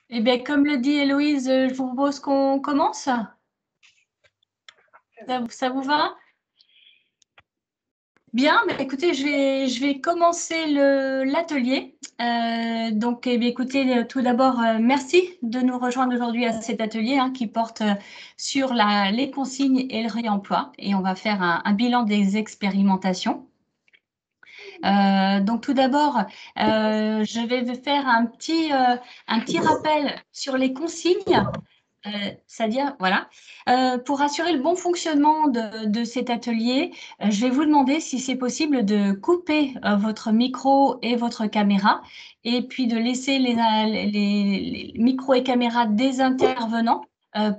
Eh bien, comme le dit Héloïse, je vous propose qu'on commence. Ça vous va? Bien, bah, écoutez, je vais commencer l'atelier. Donc, eh bien, écoutez, tout d'abord, merci de nous rejoindre aujourd'hui à cet atelier qui porte sur les consignes et le réemploi. Et on va faire un bilan des expérimentations. Donc tout d'abord, je vais faire un petit rappel sur les consignes, c'est-à-dire, voilà, pour assurer le bon fonctionnement de cet atelier, je vais vous demander si c'est possible de couper votre micro et votre caméra et puis de laisser les micros et caméras des intervenants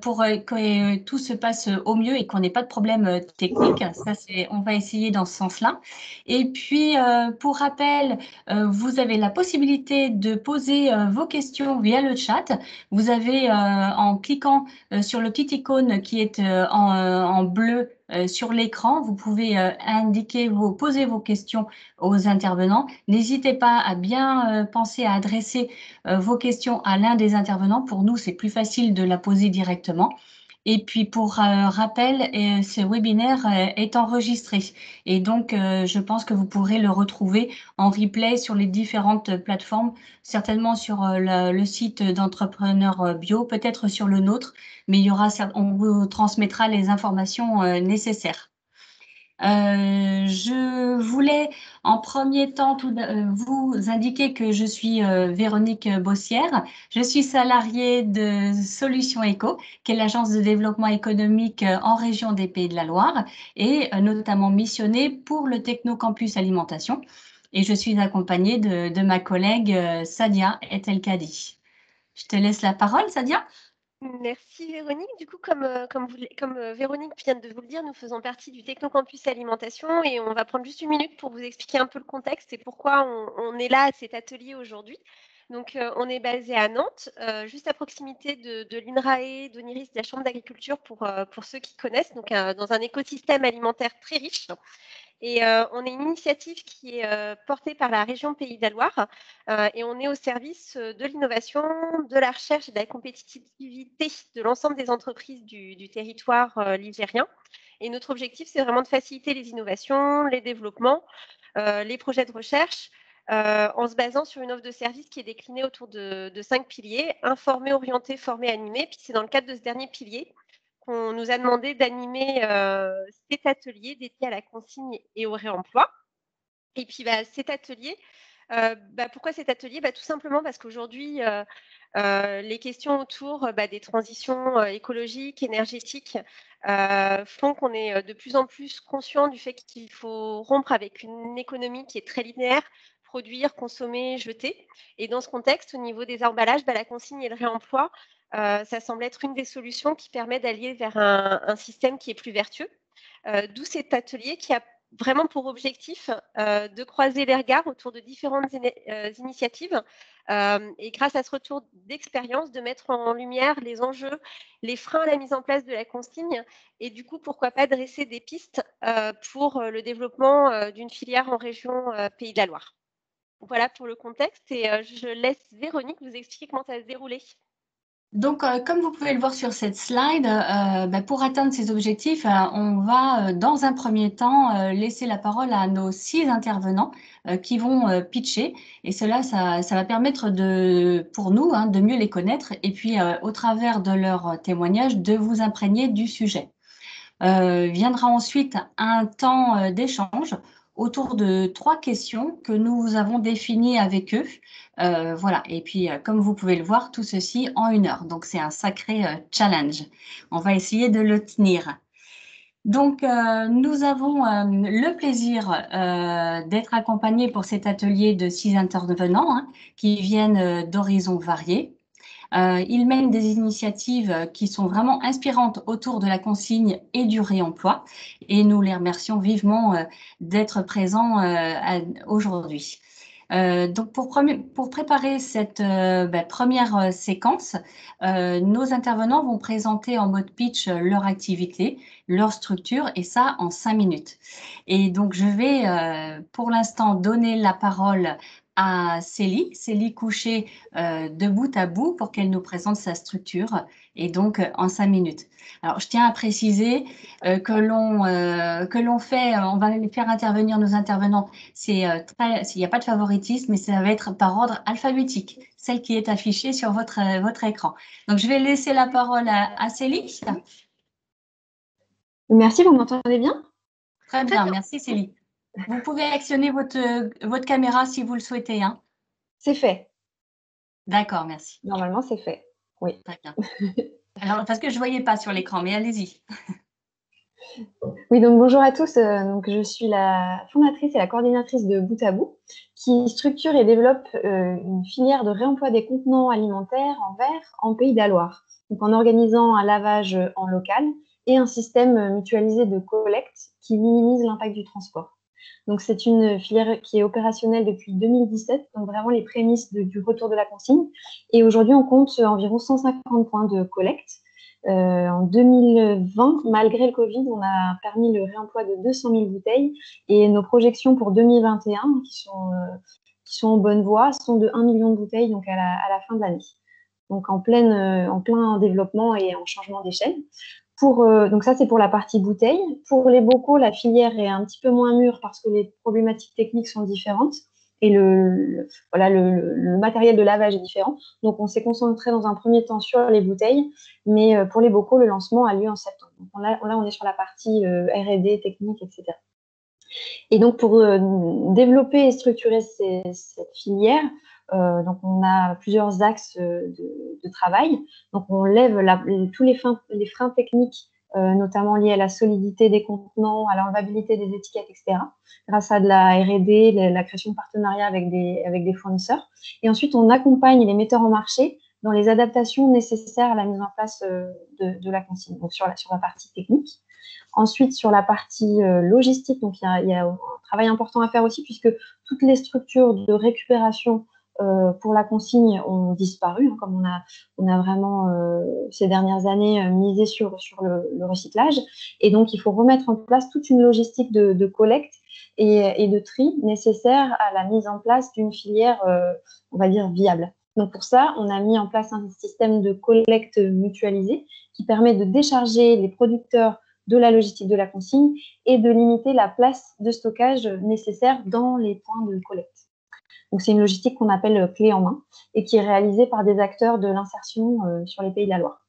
pour que tout se passe au mieux et qu'on n'ait pas de problème technique. Ça, on va essayer dans ce sens-là. Et puis, pour rappel, vous avez la possibilité de poser vos questions via le chat. Vous avez, en cliquant sur le petit icône qui est en bleu sur l'écran, vous pouvez poser vos questions aux intervenants. N'hésitez pas à bien penser à adresser vos questions à l'un des intervenants. Pour nous, c'est plus facile de la poser directement. Et puis, pour rappel, ce webinaire est enregistré. Et donc, je pense que vous pourrez le retrouver en replay sur les différentes plateformes, certainement sur le site d'Entrepreneurs Bio, peut-être sur le nôtre, mais on vous transmettra les informations nécessaires. Je voulais en premier temps vous indiquer que je suis Véronique Bossière. Je suis salariée de Solutions Éco, qui est l'agence de développement économique en région des Pays de la Loire et notamment missionnée pour le Technocampus Alimentation. Et je suis accompagnée de ma collègue Sadia Etelkadi. Je te laisse la parole, Sadia. Merci Véronique. Du coup, comme Véronique vient de vous le dire, nous faisons partie du Technocampus Alimentation et on va prendre juste une minute pour vous expliquer un peu le contexte et pourquoi on est là à cet atelier aujourd'hui. Donc, on est basé à Nantes, juste à proximité de l'INRAE, d'Oniris, de la Chambre d'agriculture pour ceux qui connaissent, donc dans un écosystème alimentaire très riche. Et on est une initiative qui est portée par la région Pays de la Loire et on est au service de l'innovation, de la recherche et de la compétitivité de l'ensemble des entreprises du territoire ligérien. Et notre objectif, c'est vraiment de faciliter les innovations, les développements, les projets de recherche en se basant sur une offre de service qui est déclinée autour de 5 piliers: informer, orienter, former, animer. Puis c'est dans le cadre de ce dernier pilier qu'on nous a demandé d'animer cet atelier dédié à la consigne et au réemploi. Et puis cet atelier, pourquoi cet atelier? Tout simplement parce qu'aujourd'hui, les questions autour des transitions écologiques, énergétiques font qu'on est de plus en plus conscient du fait qu'il faut rompre avec une économie qui est très linéaire: produire, consommer, jeter. Et dans ce contexte, au niveau des emballages, la consigne et le réemploi, ça semble être une des solutions qui permet d'aller vers un système qui est plus vertueux. D'où cet atelier qui a vraiment pour objectif de croiser les regards autour de différentes initiatives et grâce à ce retour d'expérience, de mettre en lumière les enjeux, les freins à la mise en place de la consigne et du coup, pourquoi pas dresser des pistes pour le développement d'une filière en région Pays de la Loire. Voilà pour le contexte et je laisse Véronique vous expliquer comment ça va se dérouler. Donc, comme vous pouvez le voir sur cette slide, pour atteindre ces objectifs, on va, dans un premier temps, laisser la parole à nos 6 intervenants qui vont pitcher. Et cela, ça va permettre pour nous de mieux les connaître et puis, au travers de leurs témoignages, de vous imprégner du sujet. Viendra ensuite un temps d'échange autour de 3 questions que nous avons définies avec eux. Voilà. Et puis, comme vous pouvez le voir, tout ceci en 1 heure. Donc, c'est un sacré challenge. On va essayer de le tenir. Donc, nous avons le plaisir d'être accompagnés pour cet atelier de 6 intervenants qui viennent d'horizons variés. Ils mènent des initiatives qui sont vraiment inspirantes autour de la consigne et du réemploi et nous les remercions vivement d'être présents aujourd'hui. Donc pour préparer cette première séquence, nos intervenants vont présenter en mode pitch leur activité, leur structure et ça en 5 minutes. Et donc je vais pour l'instant donner la parole à Célie Couché, de bout à bout pour qu'elle nous présente sa structure et donc en 5 minutes. Alors, je tiens à préciser que l'on fait, on va les faire intervenir nos intervenants. Il n'y a pas de favoritisme, mais ça va être par ordre alphabétique, celle qui est affichée sur votre écran. Donc, je vais laisser la parole à Célie. Merci, vous m'entendez bien? Très bien, merci Célie. Vous pouvez actionner votre caméra si vous le souhaitez, hein. C'est fait. D'accord, merci. Normalement, c'est fait. Oui. Très bien. Alors, parce que je ne voyais pas sur l'écran, mais allez-y. Oui, donc bonjour à tous. Donc, je suis la fondatrice et la coordinatrice de Bout à Bout, qui structure et développe une filière de réemploi des contenants alimentaires en verre en Pays de la Loire. Donc, en organisant un lavage en local et un système mutualisé de collecte qui minimise l'impact du transport. Donc, c'est une filière qui est opérationnelle depuis 2017, donc vraiment les prémices du retour de la consigne. Et aujourd'hui, on compte environ 150 points de collecte. En 2020, malgré le Covid, on a permis le réemploi de 200 000 bouteilles et nos projections pour 2021, qui sont en bonne voie, sont de 1 million de bouteilles donc à la fin de l'année. Donc en plein développement et en changement d'échelle. Donc ça, c'est pour la partie bouteille. Pour les bocaux, la filière est un petit peu moins mûre parce que les problématiques techniques sont différentes et le matériel de lavage est différent. Donc, on s'est concentré dans un premier temps sur les bouteilles, mais pour les bocaux, le lancement a lieu en septembre. Donc là, on est sur la partie R&D, technique, etc. Et donc, pour développer et structurer cette filière, donc on a plusieurs axes de travail. Donc, on lève tous les freins techniques, notamment liés à la solidité des contenants, à l'enlevabilité des étiquettes, etc., grâce à de la R&D, la création de partenariats avec des fournisseurs. Et ensuite, on accompagne les metteurs en marché dans les adaptations nécessaires à la mise en place de la consigne, donc sur la partie technique. Ensuite, sur la partie logistique, donc il y a un travail important à faire aussi puisque toutes les structures de récupération pour la consigne ont disparu, hein, comme on a vraiment ces dernières années misé sur le recyclage. Et donc, il faut remettre en place toute une logistique de collecte et de tri nécessaire à la mise en place d'une filière, on va dire, viable. Donc, pour ça, on a mis en place un système de collecte mutualisé qui permet de décharger les producteurs de la logistique de la consigne et de limiter la place de stockage nécessaire dans les points de collecte. Donc, c'est une logistique qu'on appelle clé en main et qui est réalisée par des acteurs de l'insertion sur les Pays de la Loire.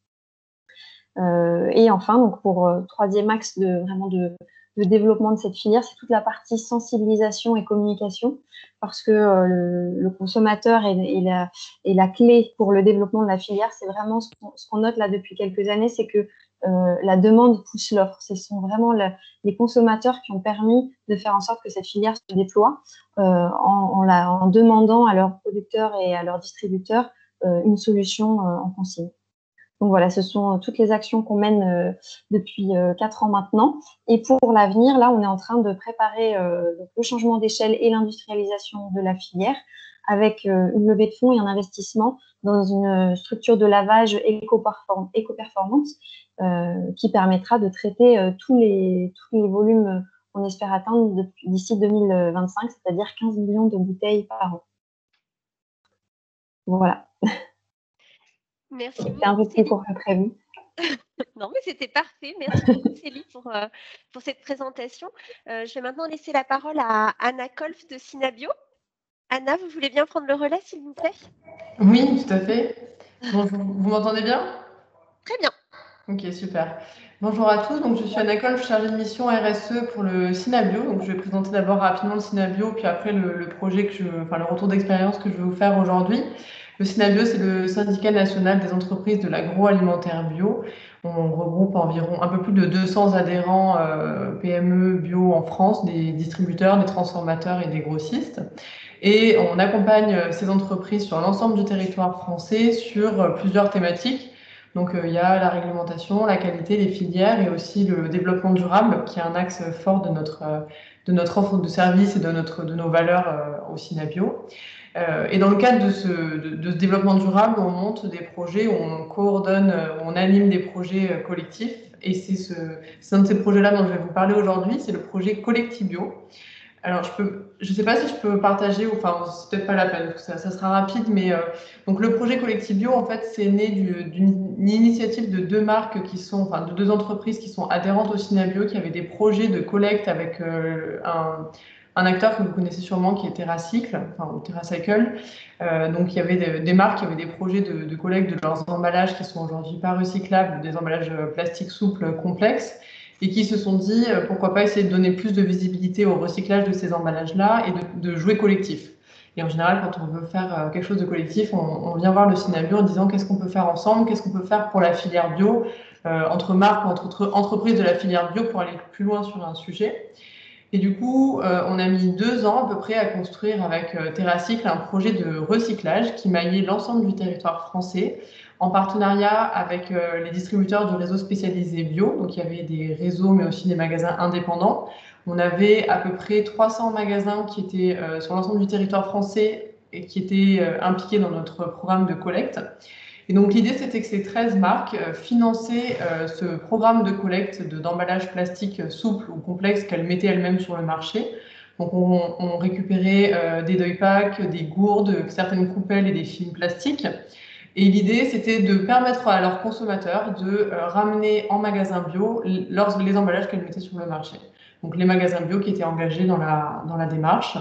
Et enfin, donc pour troisième axe de développement de cette filière, c'est toute la partie sensibilisation et communication, parce que le consommateur est la clé pour le développement de la filière. C'est vraiment ce qu'on note là depuis quelques années, c'est que la demande pousse l'offre. Ce sont vraiment les consommateurs qui ont permis de faire en sorte que cette filière se déploie en demandant à leurs producteurs et à leurs distributeurs une solution en consigne. Donc voilà, ce sont toutes les actions qu'on mène depuis 4 ans maintenant. Et pour l'avenir, là, on est en train de préparer le changement d'échelle et l'industrialisation de la filière avec une levée de fonds et un investissement dans une structure de lavage éco-performante qui permettra de traiter tous les volumes qu'on espère atteindre d'ici 2025, c'est-à-dire 15 millions de bouteilles par an. Voilà. Merci beaucoup. C'est un peu plus court que prévu. Non, mais c'était parfait. Merci beaucoup, Célie, pour cette présentation. Je vais maintenant laisser la parole à Anna Kolf de Synabio. Anna, vous voulez bien prendre le relais, s'il vous plaît? Oui, tout à fait. Bonjour, vous m'entendez bien? Très bien. Ok, super. Bonjour à tous, donc je suis Anna Kolf, chargée de mission RSE pour le Synabio. Donc je vais présenter d'abord rapidement le Synabio, puis après le projet le retour d'expérience que je vais vous faire aujourd'hui. Le Synabio, c'est le syndicat national des entreprises de l'agroalimentaire bio. On regroupe environ un peu plus de 200 adhérents PME bio en France, des distributeurs, des transformateurs et des grossistes. Et on accompagne ces entreprises sur l'ensemble du territoire français sur plusieurs thématiques. Donc il y a la réglementation, la qualité, les filières et aussi le développement durable qui est un axe fort de notre offre de services et de nos valeurs au Synabio. Et dans le cadre de ce développement durable, on monte des projets, on coordonne, on anime des projets collectifs. Et c'est un de ces projets-là dont je vais vous parler aujourd'hui, c'est le projet Collectivio. Alors, je sais pas si je peux partager, ou enfin, c'est peut-être pas la peine, parce que ça sera rapide, mais donc le projet Collectif Bio, en fait, c'est né d'une initiative de deux marques enfin, de deux entreprises qui sont adhérentes au Synabio, qui avaient des projets de collecte avec un acteur que vous connaissez sûrement, qui est TerraCycle, enfin, ou TerraCycle. Donc, il y avait des marques qui avaient des projets de collecte de leurs emballages qui sont aujourd'hui pas recyclables, des emballages plastiques souples complexes, et qui se sont dit pourquoi pas essayer de donner plus de visibilité au recyclage de ces emballages-là et de jouer collectif. Et en général, quand on veut faire quelque chose de collectif, on vient voir le Synabio en disant qu'est-ce qu'on peut faire ensemble, qu'est-ce qu'on peut faire pour la filière bio, entre marques ou entre entreprises de la filière bio pour aller plus loin sur un sujet. Et du coup, on a mis 2 ans à peu près à construire avec TerraCycle un projet de recyclage qui maillait l'ensemble du territoire français en partenariat avec les distributeurs de réseaux spécialisés bio. Donc il y avait des réseaux mais aussi des magasins indépendants. On avait à peu près 300 magasins qui étaient sur l'ensemble du territoire français et qui étaient impliqués dans notre programme de collecte. Et donc l'idée, c'était que ces 13 marques finançaient ce programme de collecte d'emballages plastiques souples ou complexes qu'elles mettaient elles-mêmes sur le marché. Donc on récupérait des deuil packs, des gourdes, certaines coupelles et des films plastiques. Et l'idée, c'était de permettre à leurs consommateurs de ramener en magasin bio les emballages qu'elles mettaient sur le marché. Donc les magasins bio qui étaient engagés dans la démarche.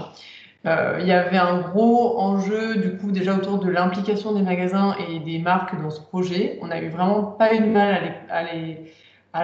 Il y avait un gros enjeu du coup déjà autour de l'implication des magasins et des marques dans ce projet. On n'a eu vraiment pas eu de mal à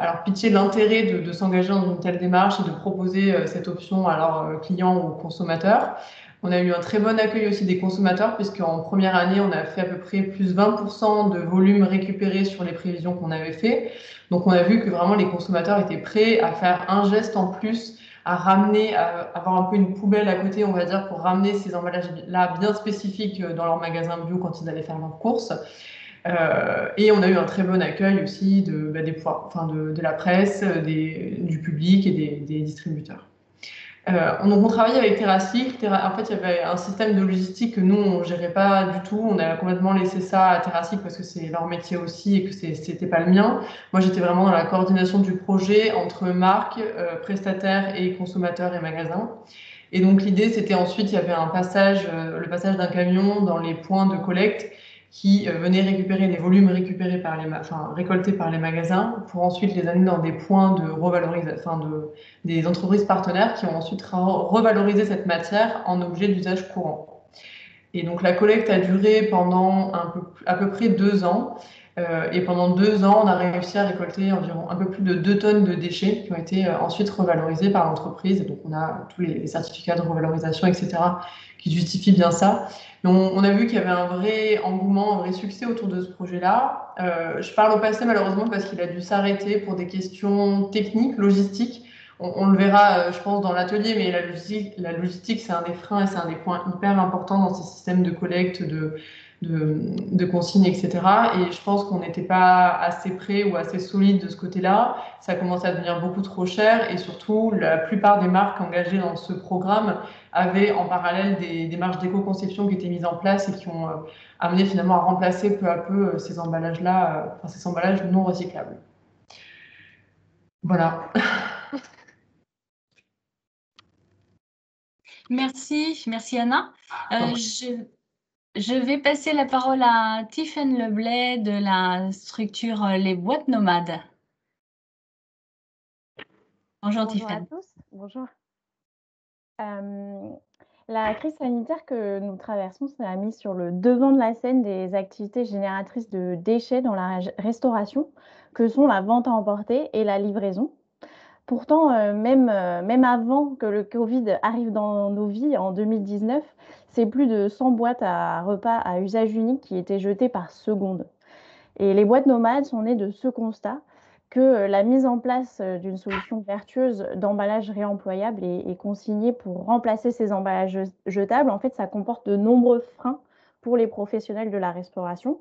leur pitcher l'intérêt de s'engager dans une telle démarche et de proposer cette option à leurs clients ou consommateurs. On a eu un très bon accueil aussi des consommateurs puisqu'en première année, on a fait à peu près plus 20% de volume récupéré sur les prévisions qu'on avait fait. Donc on a vu que vraiment les consommateurs étaient prêts à faire un geste en plus, à ramener, à avoir un peu une poubelle à côté, on va dire, pour ramener ces emballages-là bien spécifiques dans leur magasin bio quand ils allaient faire leurs courses. Et on a eu un très bon accueil aussi de la presse, du public et des distributeurs. Donc on travaille avec TerraCycle. En fait, il y avait un système de logistique que nous, on ne gérait pas du tout. On a complètement laissé ça à TerraCycle parce que c'est leur métier aussi et que c'était pas le mien. Moi, j'étais vraiment dans la coordination du projet entre marques, prestataires et consommateurs et magasins. Et donc l'idée, c'était ensuite, il y avait le passage d'un camion dans les points de collecte qui venait récupérer les volumes récoltés par les magasins pour ensuite les amener dans des points de revalorisation, des entreprises partenaires qui ont ensuite revalorisé cette matière en objet d'usage courant. Et donc la collecte a duré pendant à peu près 2 ans. Et pendant 2 ans, on a réussi à récolter environ un peu plus de 2 tonnes de déchets qui ont été ensuite revalorisés par l'entreprise. Et donc on a tous les certificats de revalorisation, etc., qui justifient bien ça. Donc, on a vu qu'il y avait un vrai engouement, un vrai succès autour de ce projet-là. Je parle au passé malheureusement parce qu'il a dû s'arrêter pour des questions techniques, logistiques. On le verra, je pense, dans l'atelier, mais la logistique, c'est un des freins et c'est un des points hyper importants dans ces systèmes de collecte, de consignes, etc. Et je pense qu'on n'était pas assez prêt ou assez solide de ce côté-là. Ça commençait à devenir beaucoup trop cher et surtout, la plupart des marques engagées dans ce programme avaient en parallèle des démarches d'éco-conception qui étaient mises en place et qui ont amené finalement à remplacer peu à peu ces emballages-là, ces emballages non recyclables. Voilà. Merci Anna. Je vais passer la parole à Tiffaine Leblay de la structure Les Boîtes Nomades. Bonjour Tiffaine. Bonjour à tous. Bonjour. La crise sanitaire que nous traversons s'est mise sur le devant de la scène des activités génératrices de déchets dans la restauration, que sont la vente à emporter et la livraison. Pourtant, même avant que le Covid arrive dans nos vies en 2019, c'est plus de 100 boîtes à repas à usage unique qui étaient jetées par seconde. Et les boîtes nomades sont nées de ce constat que la mise en place d'une solution vertueuse d'emballage réemployable et consigné pour remplacer ces emballages jetables, en fait, ça comporte de nombreux freins pour les professionnels de la restauration.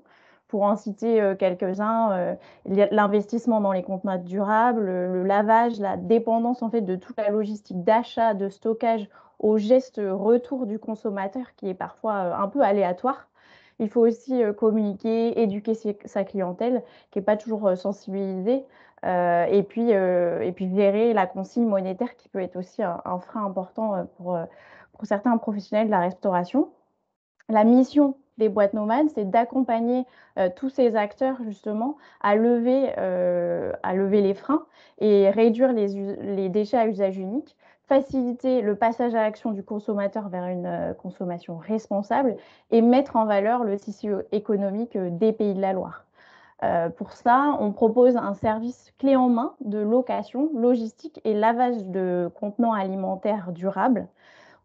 Pour en citer quelques-uns, l'investissement dans les contenants durables, le lavage, la dépendance en fait de toute la logistique d'achat, de stockage au geste retour du consommateur qui est parfois un peu aléatoire. Il faut aussi communiquer, éduquer sa clientèle qui n'est pas toujours sensibilisée. Et puis gérer la consigne monétaire qui peut être aussi un frein important pour certains professionnels de la restauration. La mission des boîtes nomades, c'est d'accompagner tous ces acteurs justement à lever les freins et réduire les déchets à usage unique, faciliter le passage à l'action du consommateur vers une consommation responsable et mettre en valeur le tissu économique des Pays de la Loire. Pour ça, on propose un service clé en main de location, logistique et lavage de contenants alimentaires durables.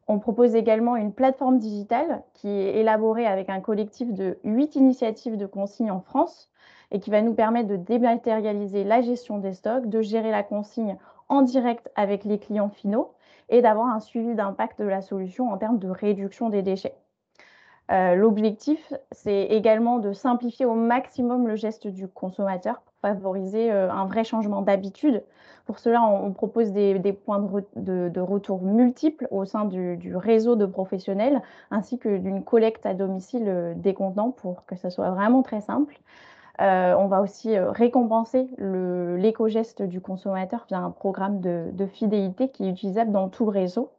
On propose également une plateforme digitale qui est élaborée avec un collectif de 8 initiatives de consigne en France et qui va nous permettre de dématérialiser la gestion des stocks, de gérer la consigne en direct avec les clients finaux et d'avoir un suivi d'impact de la solution en termes de réduction des déchets. L'objectif, c'est également de simplifier au maximum le geste du consommateur pour favoriser un vrai changement d'habitude. Pour cela, on propose des points de retour multiples au sein du réseau de professionnels, ainsi que d'une collecte à domicile des contenants pour que ça soit vraiment très simple. On va aussi récompenser l'éco-geste du consommateur via un programme de fidélité qui est utilisable dans tout le réseau.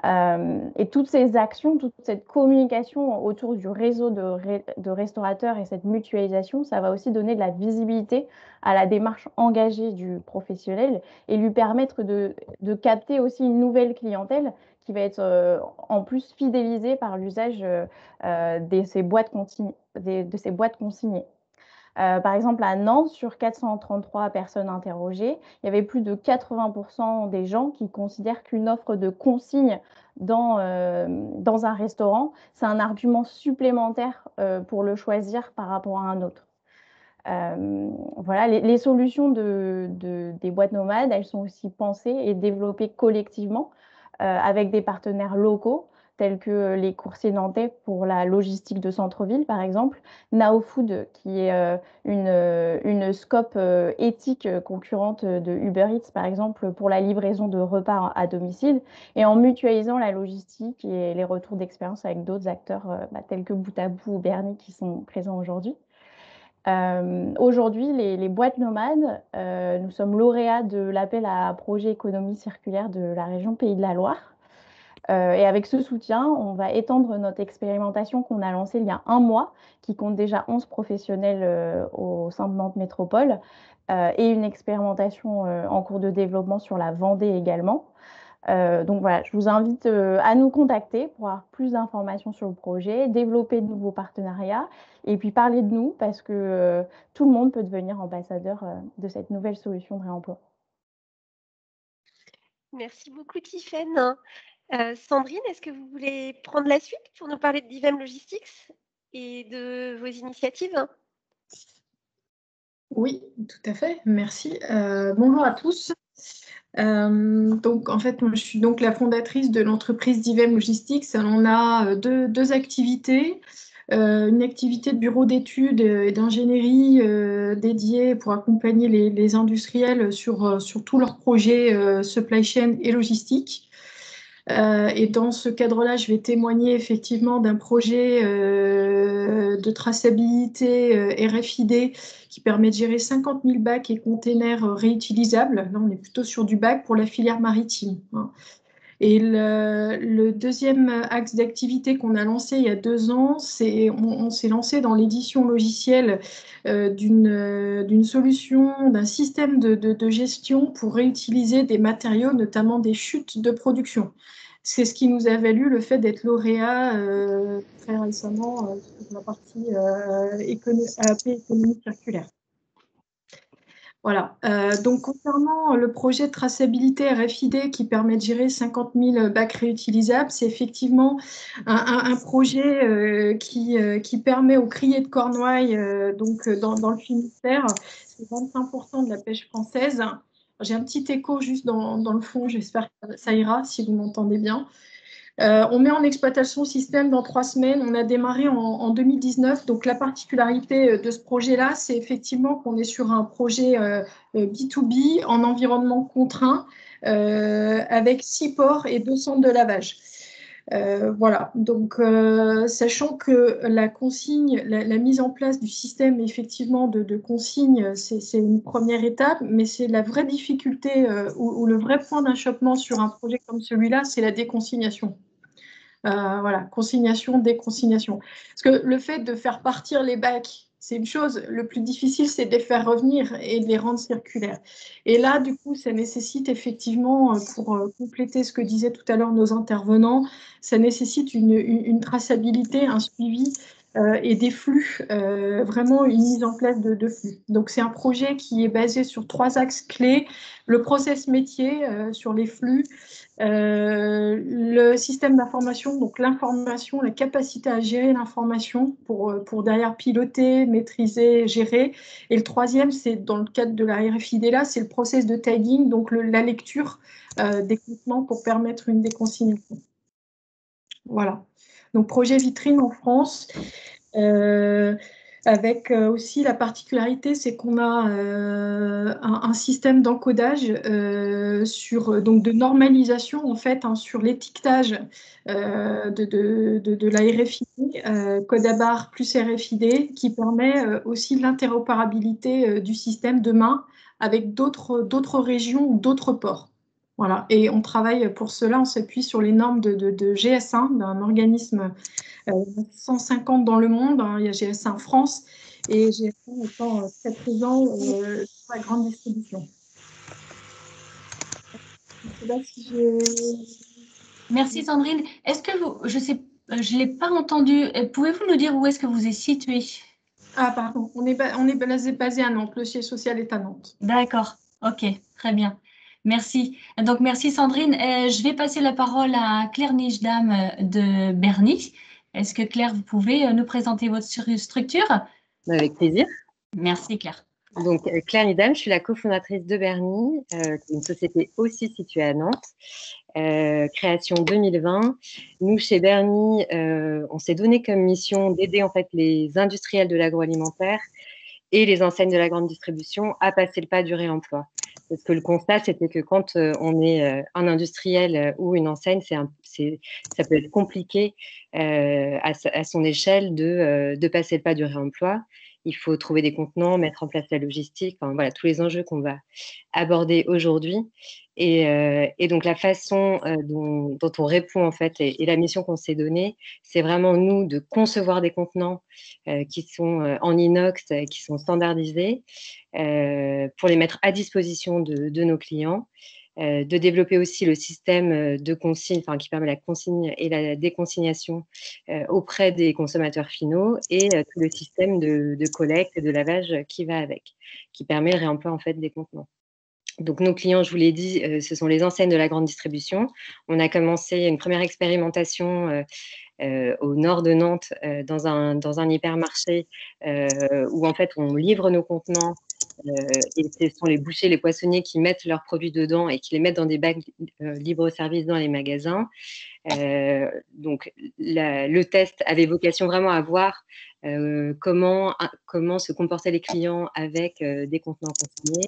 Et toutes ces actions, toute cette communication autour du réseau de restaurateurs et cette mutualisation, ça va aussi donner de la visibilité à la démarche engagée du professionnel et lui permettre de capter aussi une nouvelle clientèle qui va être en plus fidélisée par l'usage de ces boîtes consignées. Par exemple, à Nantes, sur 433 personnes interrogées, il y avait plus de 80% des gens qui considèrent qu'une offre de consigne dans un restaurant, c'est un argument supplémentaire pour le choisir par rapport à un autre. Voilà, les solutions des boîtes nomades, elles sont aussi pensées et développées collectivement avec des partenaires locaux tels que les coursiers nantais pour la logistique de centre-ville, par exemple, Now Food, qui est une scope éthique concurrente de Uber Eats, par exemple, pour la livraison de repas à domicile, et en mutualisant la logistique et les retours d'expérience avec d'autres acteurs tels que Boutabout ou Berny qui sont présents aujourd'hui. Aujourd'hui, les boîtes nomades, nous sommes lauréats de l'appel à projet économie circulaire de la région Pays de la Loire. Et avec ce soutien, on va étendre notre expérimentation qu'on a lancée il y a un mois, qui compte déjà 11 professionnels au sein de Nantes Métropole, et une expérimentation en cours de développement sur la Vendée également. Donc voilà, je vous invite à nous contacter pour avoir plus d'informations sur le projet, développer de nouveaux partenariats et puis parler de nous parce que tout le monde peut devenir ambassadeur de cette nouvelle solution de réemploi. Merci beaucoup, Tiffaine. Sandrine, est-ce que vous voulez prendre la suite pour nous parler de Divem Logistics et de vos initiatives? Oui, tout à fait, merci. Bonjour à tous. Donc, en fait, moi, je suis donc la fondatrice de l'entreprise Divem Logistics. On a deux activités. Une activité de bureau d'études et d'ingénierie dédiée pour accompagner les industriels sur tous leurs projets supply chain et logistique. Et dans ce cadre-là, je vais témoigner effectivement d'un projet de traçabilité RFID qui permet de gérer 50 000 bacs et containers réutilisables. Là, on est plutôt sur du bac pour la filière maritime. Et le deuxième axe d'activité qu'on a lancé il y a 2 ans, on s'est lancé dans l'édition logicielle d'une solution, d'un système de gestion pour réutiliser des matériaux, notamment des chutes de production. C'est ce qui nous a valu le fait d'être lauréat très récemment sur la partie AAP économie circulaire. Voilà. Donc, concernant le projet de traçabilité RFID qui permet de gérer 50 000 bacs réutilisables, c'est effectivement un projet qui permet aux criées de Cornouailles, donc dans le Finistère, c'est 25% de la pêche française. J'ai un petit écho juste dans le fond, j'espère que ça ira si vous m'entendez bien. On met en exploitation le système dans 3 semaines. On a démarré en 2019. Donc, la particularité de ce projet-là, c'est effectivement qu'on est sur un projet B2B en environnement contraint avec 6 ports et 2 centres de lavage. Voilà, donc sachant que la consigne, la mise en place du système effectivement de consigne, c'est une première étape, mais c'est la vraie difficulté ou le vrai point d'achoppement sur un projet comme celui-là, c'est la déconsignation. Voilà, consignation, déconsignation. Parce que le fait de faire partir les bacs, c'est une chose. Le plus difficile, c'est de les faire revenir et de les rendre circulaires. Et là, du coup, ça nécessite effectivement, pour compléter ce que disaient tout à l'heure nos intervenants, ça nécessite une traçabilité, un suivi et des flux, vraiment une mise en place de flux. Donc, c'est un projet qui est basé sur 3 axes clés. Le process métier sur les flux, le système d'information, donc l'information, la capacité à gérer l'information pour derrière piloter, maîtriser, gérer. Et le troisième, c'est dans le cadre de la RFID là, c'est le process de tagging, donc la lecture des contenants pour permettre une déconsignation. Voilà. Donc projet vitrine en France. Avec aussi la particularité, c'est qu'on a un système d'encodage donc de normalisation en fait sur l'étiquetage de la RFID, code à barre plus RFID, qui permet aussi l'interopérabilité du système demain avec d'autres régions ou d'autres ports. Voilà. Et on travaille pour cela, on s'appuie sur les normes de GS1, d'un organisme 150 dans le monde, hein. Il y a GS1 France et GS1 étant très présent dans la grande distribution. Merci Sandrine. Est-ce que vous, je ne l'ai pas entendu, pouvez-vous nous dire où est-ce que vous êtes situé? Ah pardon, on est basé à Nantes, le siège social est à Nantes. D'accord, ok, très bien. Merci. Donc merci Sandrine. Je vais passer la parole à Claire Nijdam de Berny. Est-ce que Claire, vous pouvez nous présenter votre structure? Avec plaisir. Merci Claire. Donc Claire Nijdam, je suis la cofondatrice de Berny, qui est une société aussi située à Nantes. Création 2020. Nous, chez Berny, on s'est donné comme mission d'aider en fait les industriels de l'agroalimentaire et les enseignes de la grande distribution à passer le pas du réemploi. Parce que le constat, c'était que quand on est un industriel ou une enseigne, ça peut être compliqué à son échelle de passer le pas du réemploi. Il faut trouver des contenants, mettre en place la logistique, enfin, voilà, tous les enjeux qu'on va aborder aujourd'hui. Et donc, la façon dont on répond, en fait, et la mission qu'on s'est donnée, c'est vraiment, nous, de concevoir des contenants qui sont en inox, qui sont standardisés, pour les mettre à disposition de nos clients, de développer aussi le système de consigne, enfin, qui permet la consigne et la déconsignation auprès des consommateurs finaux, et tout le système de collecte et de lavage qui va avec, qui permet le réemploi en fait des contenants. Donc, nos clients, je vous l'ai dit, ce sont les enseignes de la grande distribution. On a commencé une première expérimentation au nord de Nantes, dans un hypermarché où en fait on livre nos contenants et ce sont les bouchers, les poissonniers qui mettent leurs produits dedans et qui les mettent dans des bacs libre-service dans les magasins. Donc le test avait vocation vraiment à voir comment se comportaient les clients avec des contenants consignés,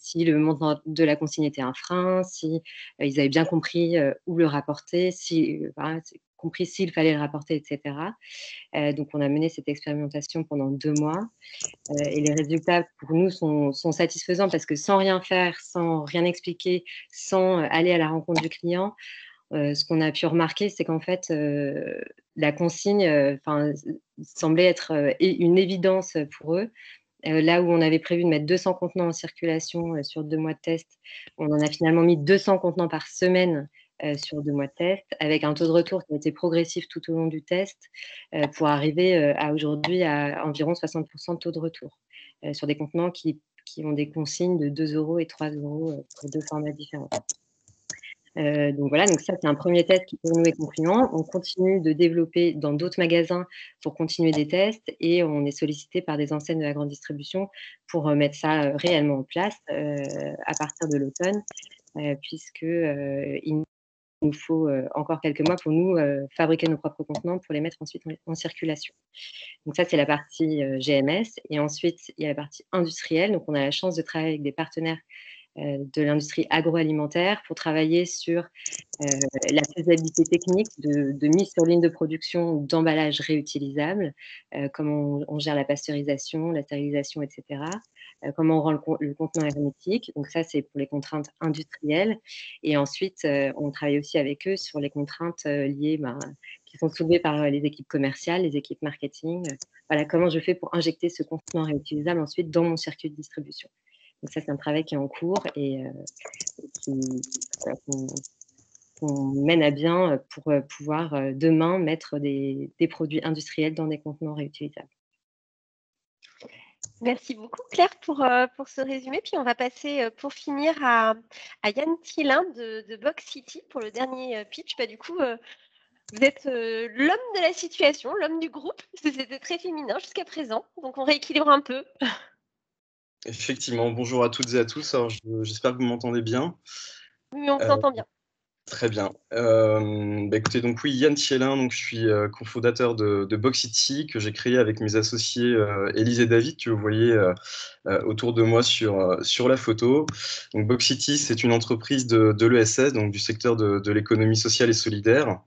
si le montant de la consigne était un frein, si ils avaient bien compris où le rapporter, compris s'il fallait le rapporter, etc. Donc, on a mené cette expérimentation pendant 2 mois et les résultats pour nous sont satisfaisants parce que sans rien faire, sans rien expliquer, sans aller à la rencontre du client, ce qu'on a pu remarquer, c'est qu'en fait, la consigne semblait être une évidence pour eux. Là où on avait prévu de mettre 200 contenants en circulation sur 2 mois de test, on en a finalement mis 200 contenants par semaine sur 2 mois de test, avec un taux de retour qui a été progressif tout au long du test, pour arriver à aujourd'hui à environ 60% de taux de retour sur des contenants qui ont des consignes de 2 € et 3 € pour 2 formats différents. Donc voilà, donc ça c'est un premier test qui pour nous est concluant. On continue de développer dans d'autres magasins pour continuer des tests et on est sollicité par des enseignes de la grande distribution pour mettre ça réellement en place à partir de l'automne, puisque il nous faut encore quelques mois pour nous fabriquer nos propres contenants pour les mettre ensuite en circulation. Donc ça c'est la partie GMS, et ensuite il y a la partie industrielle. Donc on a la chance de travailler avec des partenaires de l'industrie agroalimentaire pour travailler sur la faisabilité technique de mise sur ligne de production d'emballages réutilisables, comment on gère la pasteurisation, la stérilisation, etc. Comment on rend le contenant hermétique. Donc ça, c'est pour les contraintes industrielles. Et ensuite, on travaille aussi avec eux sur les contraintes liées, qui sont soulevées par les équipes commerciales, les équipes marketing. Voilà, comment je fais pour injecter ce contenant réutilisable ensuite dans mon circuit de distribution. Donc ça, c'est un travail qui est en cours et qu'on mène à bien pour pouvoir demain mettre des produits industriels dans des contenants réutilisables. Merci beaucoup Claire pour ce résumé. Puis on va passer pour finir à Yann Thielin de Box City pour le dernier pitch. Du coup, vous êtes l'homme de la situation, l'homme du groupe. C'était très féminin jusqu'à présent, donc on rééquilibre un peu. Effectivement, bonjour à toutes et à tous. Alors, j'espère que vous m'entendez bien. Oui, on s'entend bien. Très bien. Écoutez, donc oui, Yann Thielin, donc je suis cofondateur de Box City que j'ai créé avec mes associés Élise et David que vous voyez autour de moi sur la photo. Donc Box City, c'est une entreprise de l'ESS, donc du secteur de l'économie sociale et solidaire.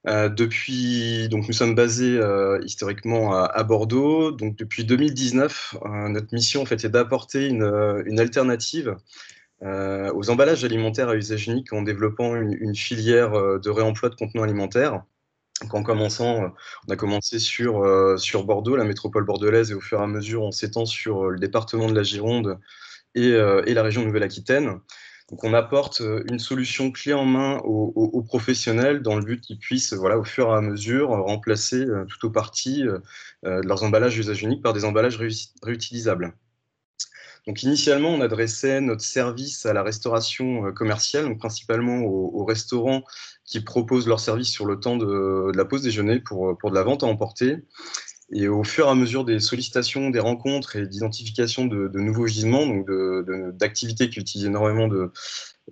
Donc nous sommes basés historiquement à Bordeaux. Donc depuis 2019, notre mission en fait est d'apporter une alternative aux emballages alimentaires à usage unique en développant une filière de réemploi de contenants alimentaires. Donc on a commencé sur Bordeaux, la métropole bordelaise, et au fur et à mesure, on s'étend sur le département de la Gironde et la région Nouvelle-Aquitaine. Donc on apporte une solution clé en main aux professionnels dans le but qu'ils puissent, au fur et à mesure, remplacer tout ou partie de leurs emballages à usage unique par des emballages réutilisables. Donc initialement, on adressait notre service à la restauration commerciale, donc principalement aux restaurants qui proposent leur service sur le temps de la pause déjeuner pour de la vente à emporter. Et au fur et à mesure des sollicitations, des rencontres et d'identification de nouveaux gisements, donc d'activités qui utilisent énormément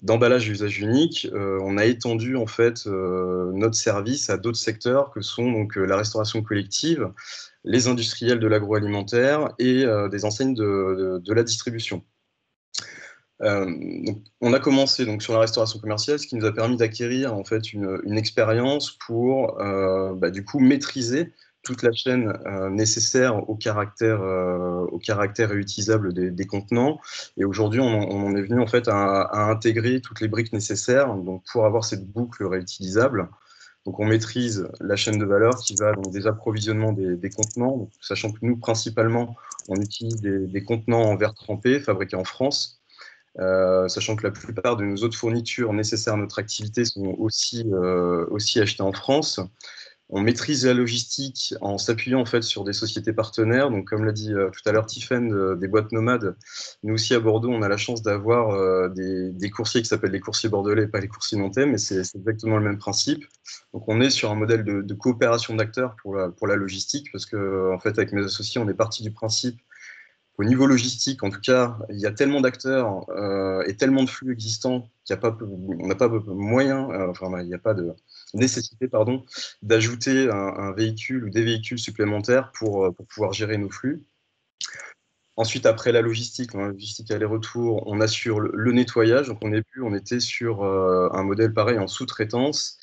d'emballages à usage unique, on a étendu en fait notre service à d'autres secteurs que sont donc la restauration collective, les industriels de l'agroalimentaire et des enseignes de la distribution. Donc, on a commencé donc, sur la restauration commerciale, ce qui nous a permis d'acquérir en fait une expérience pour du coup maîtriser toute la chaîne nécessaire au caractère réutilisable des contenants. Et aujourd'hui, on en est venu en fait à intégrer toutes les briques nécessaires donc, pour avoir cette boucle réutilisable. Donc, on maîtrise la chaîne de valeur qui va donc, des approvisionnements des contenants, donc, sachant que nous, principalement, on utilise des contenants en verre trempé fabriqués en France. Sachant que la plupart de nos autres fournitures nécessaires à notre activité sont aussi achetées en France. On maîtrise la logistique en s'appuyant en fait sur des sociétés partenaires. Donc, comme l'a dit tout à l'heure Tiffaine des boîtes nomades, nous aussi à Bordeaux, on a la chance d'avoir des coursiers qui s'appellent les coursiers bordelais, pas les coursiers nantais, mais c'est exactement le même principe. Donc, on est sur un modèle de coopération d'acteurs pour la logistique, parce que en fait, avec mes associés, on est parti du principe au niveau logistique, en tout cas, il y a tellement d'acteurs et tellement de flux existants qu'on n'a pas moyen, il n'y a pas de nécessité, d'ajouter un véhicule ou des véhicules supplémentaires pour pouvoir gérer nos flux. Ensuite, après la logistique aller-retour, on assure le nettoyage. Donc, on était sur un modèle pareil en sous-traitance.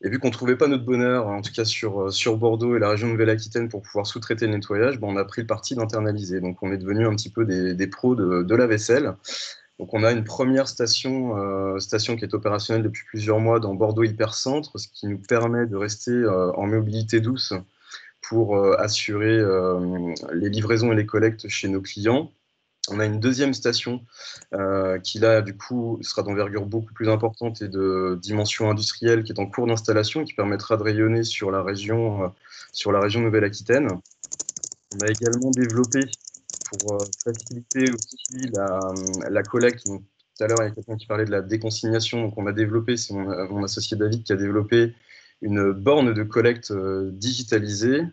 Et vu qu'on ne trouvait pas notre bonheur, en tout cas sur Bordeaux et la région Nouvelle-Aquitaine, pour pouvoir sous-traiter le nettoyage, on a pris le parti d'internaliser. Donc, on est devenu un petit peu des pros de la vaisselle. Donc, on a une première station qui est opérationnelle depuis plusieurs mois dans Bordeaux Hypercentre, ce qui nous permet de rester en mobilité douce pour assurer les livraisons et les collectes chez nos clients. On a une deuxième station qui, là, du coup, sera d'envergure beaucoup plus importante et de dimension industrielle, qui est en cours d'installation et qui permettra de rayonner sur la région Nouvelle-Aquitaine. On a également développé, pour faciliter aussi la collecte, donc, tout à l'heure, il y a quelqu'un qui parlait de la déconsignation, donc on a développé, c'est mon associé David qui a développé une borne de collecte digitalisée,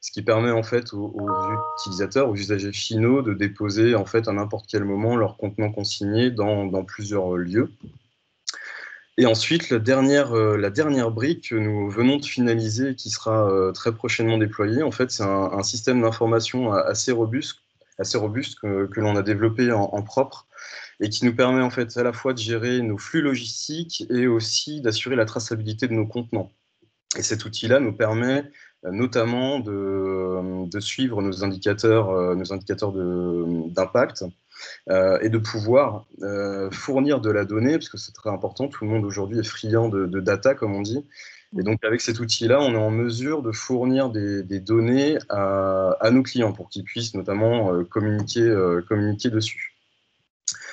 ce qui permet en fait aux utilisateurs, aux usagers finaux de déposer en fait à n'importe quel moment leurs contenants consignés dans plusieurs lieux. Et ensuite, la dernière brique que nous venons de finaliser et qui sera très prochainement déployée, en fait, c'est un système d'information assez robuste que l'on a développé en propre et qui nous permet en fait à la fois de gérer nos flux logistiques et aussi d'assurer la traçabilité de nos contenants. Et cet outil-là nous permet notamment de suivre nos indicateurs d'impact et de pouvoir fournir de la donnée, parce que c'est très important, tout le monde aujourd'hui est friand de data, comme on dit. Et donc, avec cet outil-là, on est en mesure de fournir des données à nos clients pour qu'ils puissent notamment communiquer dessus.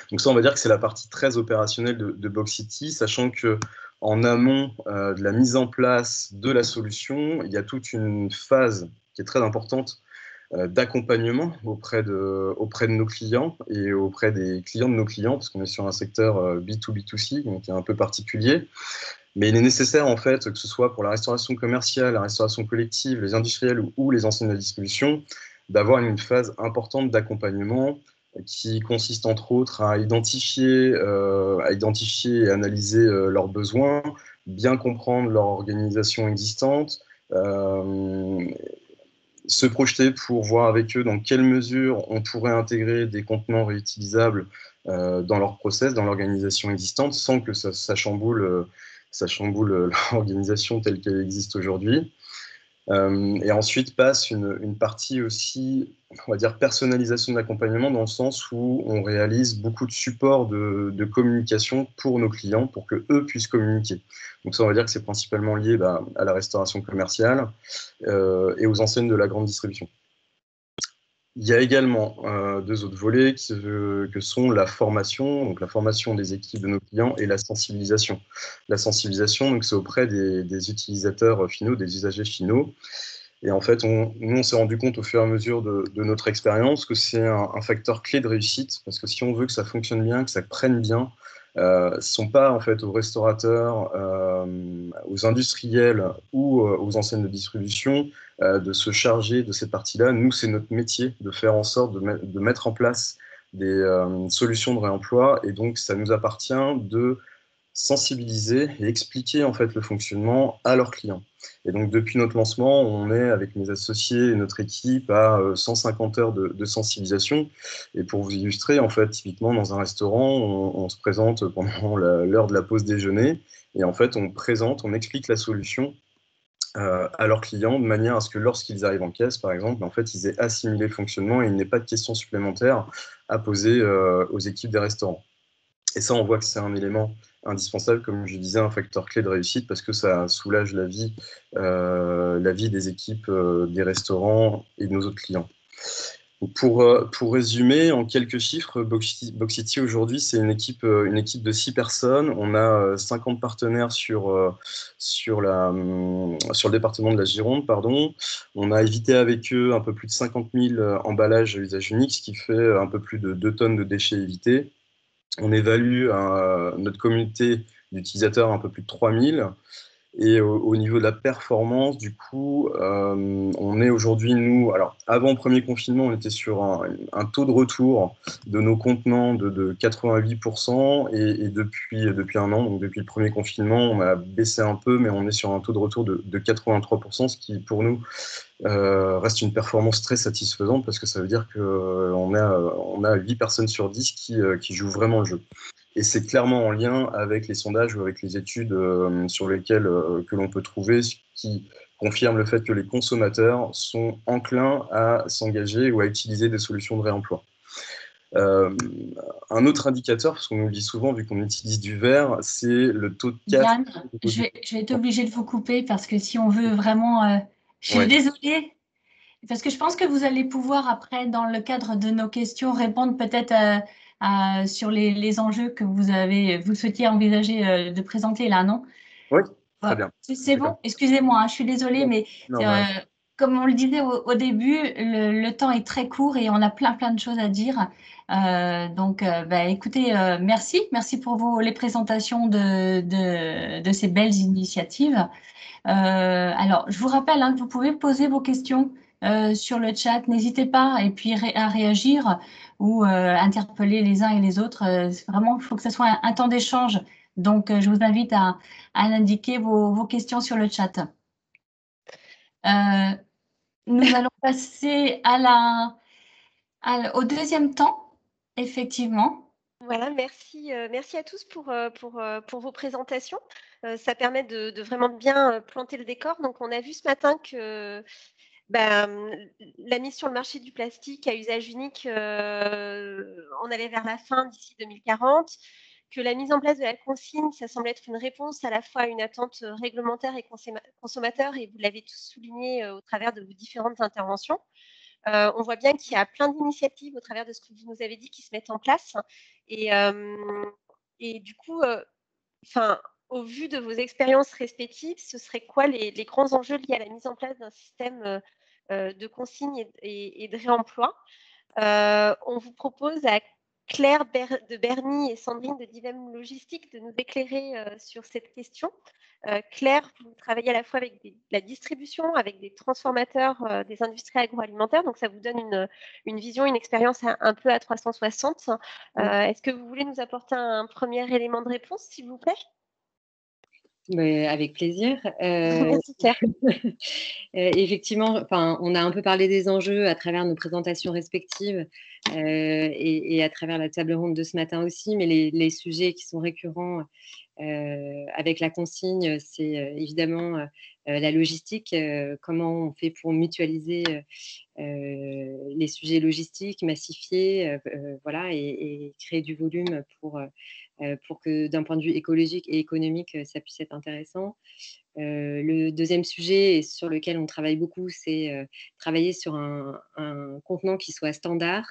Donc ça, on va dire que c'est la partie très opérationnelle de Boxity, sachant que en amont de la mise en place de la solution, il y a toute une phase qui est très importante d'accompagnement auprès de nos clients et auprès des clients de nos clients, parce qu'on est sur un secteur B2B2C, donc qui est un peu particulier. Mais il est nécessaire, en fait, que ce soit pour la restauration commerciale, la restauration collective, les industriels ou les enseignes de distribution, d'avoir une phase importante d'accompagnement qui consiste entre autres à identifier et analyser leurs besoins, bien comprendre leur organisation existante, se projeter pour voir avec eux dans quelle mesure on pourrait intégrer des contenants réutilisables dans leur process, dans l'organisation existante, sans que ça chamboule l'organisation telle qu'elle existe aujourd'hui. Et ensuite passe une partie aussi, on va dire, personnalisation de l'accompagnement, dans le sens où on réalise beaucoup de supports de communication pour nos clients, pour qu'eux puissent communiquer. Donc ça, on va dire que c'est principalement lié à la restauration commerciale et aux enseignes de la grande distribution. Il y a également deux autres volets que sont la formation, donc la formation des équipes de nos clients, et la sensibilisation. La sensibilisation, donc c'est auprès des utilisateurs finaux, des usagers finaux. Et en fait, nous, on s'est rendu compte au fur et à mesure de notre expérience que c'est un facteur clé de réussite, parce que si on veut que ça fonctionne bien, que ça prenne bien, ce ne sont pas en fait aux restaurateurs, aux industriels ou aux enseignes de distribution de se charger de cette partie-là. Nous, c'est notre métier de faire en sorte de mettre en place des solutions de réemploi, et donc ça nous appartient de sensibiliser et expliquer en fait le fonctionnement à leurs clients. Et donc depuis notre lancement, on est avec mes associés et notre équipe à 150 heures de sensibilisation. Et pour vous illustrer, en fait, typiquement dans un restaurant, on se présente pendant l'heure de la pause déjeuner, et en fait on explique la solution à leurs clients, de manière à ce que lorsqu'ils arrivent en caisse, par exemple, en fait, ils aient assimilé le fonctionnement et il n'y ait pas de questions supplémentaires à poser aux équipes des restaurants. Et ça, on voit que c'est un élément indispensable, comme je disais, un facteur clé de réussite, parce que ça soulage la vie des équipes des restaurants et de nos autres clients. Donc pour résumer, en quelques chiffres, Boxity aujourd'hui, c'est une équipe de 6 personnes. On a 50 partenaires sur le département de la Gironde, pardon. On a évité avec eux un peu plus de 50 000 emballages à usage unique, ce qui fait un peu plus de 2 tonnes de déchets évités. On évalue notre communauté d'utilisateurs un peu plus de 3000. Et au niveau de la performance, du coup, on est aujourd'hui, nous, alors avant le premier confinement, on était sur un taux de retour de nos contenants de 88%, et depuis un an, donc depuis le premier confinement, on a baissé un peu, mais on est sur un taux de retour de 83%, ce qui pour nous reste une performance très satisfaisante, parce que ça veut dire qu'on a 8 personnes sur 10 qui jouent vraiment le jeu. Et c'est clairement en lien avec les sondages ou avec les études sur lesquelles que l'on peut trouver, qui confirment le fait que les consommateurs sont enclins à s'engager ou à utiliser des solutions de réemploi. Un autre indicateur, parce qu'on nous le dit souvent, vu qu'on utilise du verre, c'est le taux de casse. Yann, je vais être obligée de vous couper, parce que si on veut vraiment... je suis désolée, parce que je pense que vous allez pouvoir après, dans le cadre de nos questions, répondre peut-être sur les enjeux que vous souhaitiez envisager de présenter là, non? Oui, très bien. C'est bon? Excusez-moi, je suis désolée, mais comme on le disait au début, le temps est très court et on a plein de choses à dire. Donc, écoutez, merci pour les présentations de ces belles initiatives. Alors, je vous rappelle que vous pouvez poser vos questions sur le chat. N'hésitez pas à réagir ou interpeller les uns et les autres. Vraiment, il faut que ce soit un temps d'échange. Donc, je vous invite à indiquer vos questions sur le chat. Nous allons passer au deuxième temps, effectivement. Voilà, merci à tous pour vos présentations. Ça permet de vraiment bien planter le décor. Donc, on a vu ce matin que la mise sur le marché du plastique à usage unique, on allait vers la fin d'ici 2040, que la mise en place de la consigne, ça semble être une réponse à la fois à une attente réglementaire et consommateur, et vous l'avez tous souligné au travers de vos différentes interventions. On voit bien qu'il y a plein d'initiatives au travers de ce que vous nous avez dit qui se mettent en place. Et du coup, au vu de vos expériences respectives, ce serait quoi les grands enjeux liés à la mise en place d'un système de consigne et de réemploi? On vous propose à Claire de Berny et Sandrine de Divem Logistique de nous éclairer sur cette question. Claire, vous travaillez à la fois avec la distribution, avec des transformateurs, des industries agroalimentaires, donc ça vous donne une vision, une expérience un peu à 360. Est-ce que vous voulez nous apporter un premier élément de réponse, s'il vous plaît? Avec plaisir. Merci Claire. Effectivement, on a un peu parlé des enjeux à travers nos présentations respectives et à travers la table ronde de ce matin aussi, mais les sujets qui sont récurrents avec la consigne, c'est évidemment la logistique, comment on fait pour mutualiser les sujets logistiques, massifier, voilà, et créer du volume pour que d'un point de vue écologique et économique, ça puisse être intéressant. Le deuxième sujet et sur lequel on travaille beaucoup, c'est travailler sur un contenant qui soit standard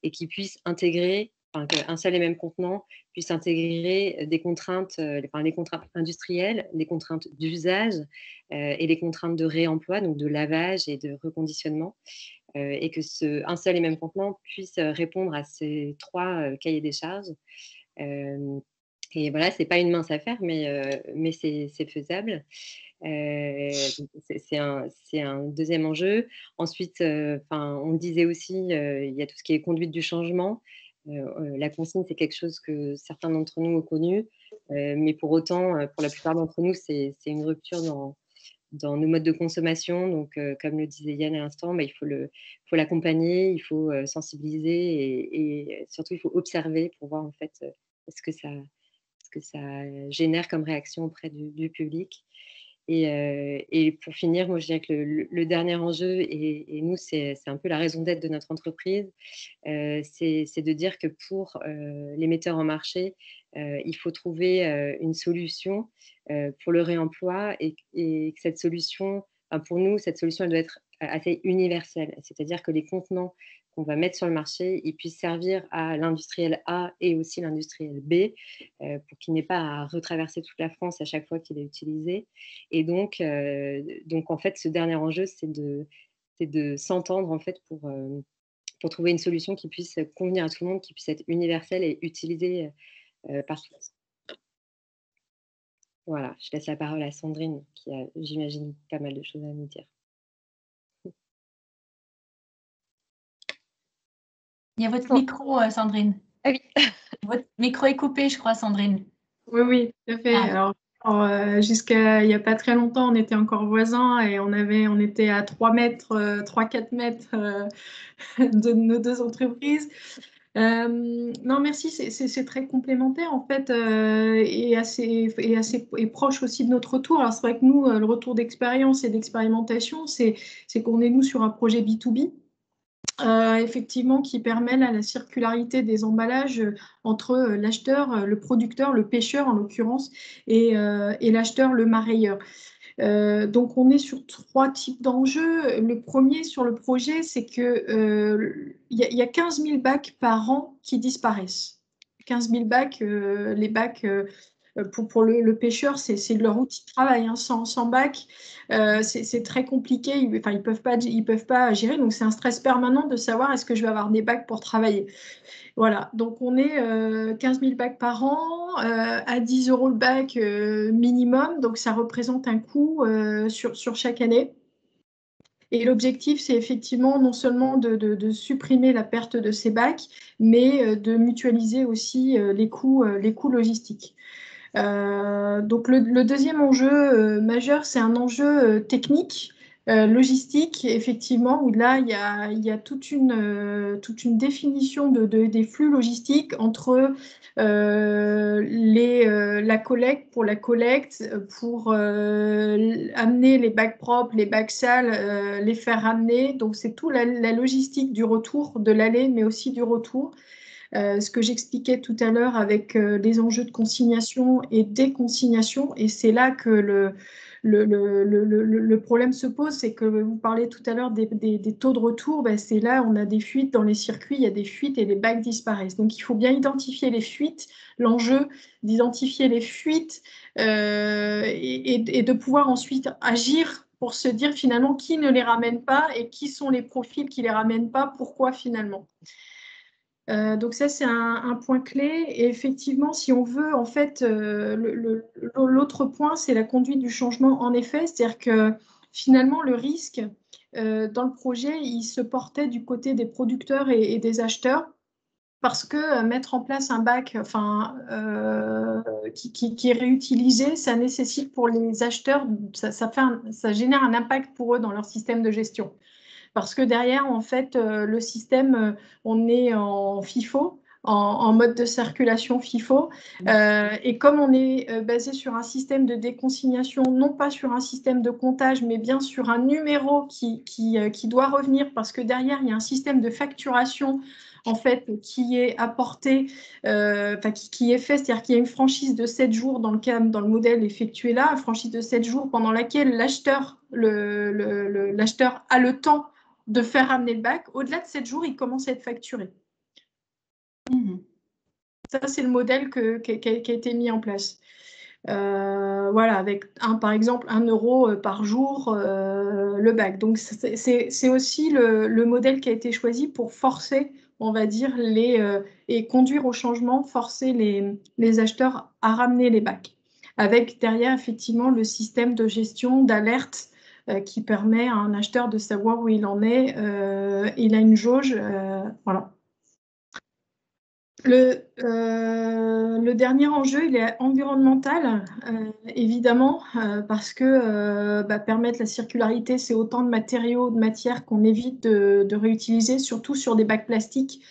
et qui puisse intégrer, qu'un seul et même contenant puisse intégrer des contraintes, les contraintes industrielles, les contraintes d'usage et les contraintes de réemploi, donc de lavage et de reconditionnement, et que un seul et même contenant puisse répondre à ces 3 cahiers des charges. Et voilà, c'est pas une mince affaire, mais c'est faisable. C'est un deuxième enjeu. Ensuite, on le disait aussi, il y a tout ce qui est conduite du changement. La consigne, c'est quelque chose que certains d'entre nous ont connu, mais pour autant, pour la plupart d'entre nous, c'est une rupture dans nos modes de consommation. Donc, comme le disait Yann à l'instant, il faut l'accompagner, il faut sensibiliser et surtout, il faut observer pour voir en fait ce que ça génère comme réaction auprès du public. Et pour finir, moi, je dirais que le dernier enjeu, et nous, c'est un peu la raison d'être de notre entreprise, c'est de dire que pour les metteurs en marché, il faut trouver une solution pour le réemploi et que cette solution, pour nous, cette solution, elle doit être assez universelle. C'est-à-dire que les contenants qu'on va mettre sur le marché, ils puissent servir à l'industriel A et aussi l'industriel B pour qu'il n'ait pas à retraverser toute la France à chaque fois qu'il est utilisé. Et donc en fait, ce dernier enjeu, c'est de s'entendre en fait pour trouver une solution qui puisse convenir à tout le monde, qui puisse être universelle et utilisée par tous. Voilà, je laisse la parole à Sandrine, qui a, j'imagine, pas mal de choses à nous dire. Il y a votre micro, Sandrine. Ah oui. Votre micro est coupé, je crois, Sandrine. Oui, tout à fait. Alors, jusqu'à il n'y a pas très longtemps, on était encore voisins et on était à 3-4 mètres de nos deux entreprises. Non, merci, c'est très complémentaire en fait et proche aussi de notre retour. Alors, c'est vrai que nous, le retour d'expérience et d'expérimentation, c'est qu'on est nous sur un projet B2B. Effectivement, qui permet la circularité des emballages entre l'acheteur, le producteur, le pêcheur en l'occurrence, et l'acheteur, le marailleur. Donc, on est sur 3 types d'enjeux. Le premier sur le projet, c'est qu'il y a 15 000 bacs par an qui disparaissent. 15 000 bacs, les bacs... Pour le pêcheur, c'est leur outil de travail. Hein. Sans bac, c'est très compliqué. Ils peuvent pas gérer. Donc, c'est un stress permanent de savoir est-ce que je vais avoir des bacs pour travailler. Voilà. Donc, on est 15 000 bacs par an à 10 € le bac minimum. Donc, ça représente un coût sur chaque année. Et l'objectif, c'est effectivement non seulement de supprimer la perte de ces bacs, mais de mutualiser aussi les coûts logistiques. Donc le deuxième enjeu majeur, c'est un enjeu technique. Logistique, effectivement, où là, il y a toute une définition des flux logistiques entre la collecte, pour amener les bacs propres, les bacs sales, les faire ramener. Donc, c'est tout la logistique du retour, de l'aller, mais aussi du retour. Ce que j'expliquais tout à l'heure avec les enjeux de consignation et déconsignation. Et c'est là que le problème se pose, c'est que vous parlez tout à l'heure des taux de retour, ben c'est là on a des fuites dans les circuits, il y a des fuites et les bacs disparaissent. Donc il faut bien identifier les fuites, l'enjeu d'identifier les fuites et de pouvoir ensuite agir pour se dire finalement qui ne les ramène pas et qui sont les profils qui ne les ramènent pas, pourquoi finalement. Donc ça, c'est un point clé. Et effectivement, si on veut, en fait, l'autre point, c'est la conduite du changement, en effet. C'est-à-dire que finalement, le risque dans le projet, il se portait du côté des producteurs et des acheteurs. Parce que mettre en place un bac qui est réutilisé, ça nécessite pour les acheteurs, ça génère un impact pour eux dans leur système de gestion. Parce que derrière, en fait, le système, on est en FIFO, en mode de circulation FIFO. Et comme on est basé sur un système de déconsignation, non pas sur un système de comptage, mais bien sur un numéro qui doit revenir, parce que derrière, il y a un système de facturation en fait, qui est apporté, qui est fait, c'est-à-dire qu'il y a une franchise de 7 jours dans le modèle effectué là, une franchise de 7 jours pendant laquelle l'acheteur a le temps de faire ramener le bac. Au-delà de 7 jours, il commence à être facturé. Ça, c'est le modèle qui a été mis en place. Voilà, avec par exemple 1 euro par jour le bac. Donc, c'est aussi le modèle qui a été choisi pour forcer, on va dire, et conduire au changement, forcer les acheteurs à ramener les bacs. Avec derrière, effectivement, le système de gestion d'alerte qui permet à un acheteur de savoir où il en est. Il a une jauge, voilà. Le dernier enjeu, il est environnemental, évidemment, parce que permettre la circularité, c'est autant de matériaux, de matières qu'on évite de réutiliser, surtout sur des bacs plastiques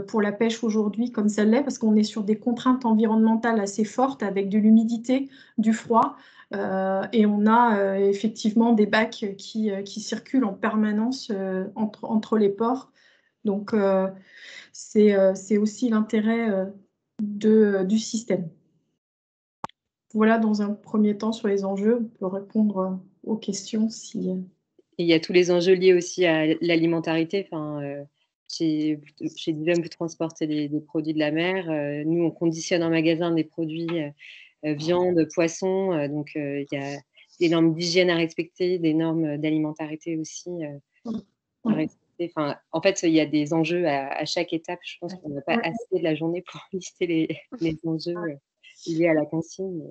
pour la pêche aujourd'hui, comme ça l'est, parce qu'on est sur des contraintes environnementales assez fortes avec de l'humidité, du froid, et on a effectivement des bacs qui circulent en permanence entre les ports. Donc, c'est aussi l'intérêt du système. Voilà, dans un premier temps, sur les enjeux, on peut répondre aux questions. Il y a tous les enjeux liés aussi à l'alimentarité. Chez Divem, vous transportez des produits de la mer. Nous, on conditionne en magasin des produits viande, poisson. Donc, il y a des normes d'hygiène à respecter, des normes d'alimentarité aussi à respecter. En fait, il y a des enjeux à chaque étape. Je pense qu'on n'a pas assez de la journée pour lister les enjeux liés à la consigne.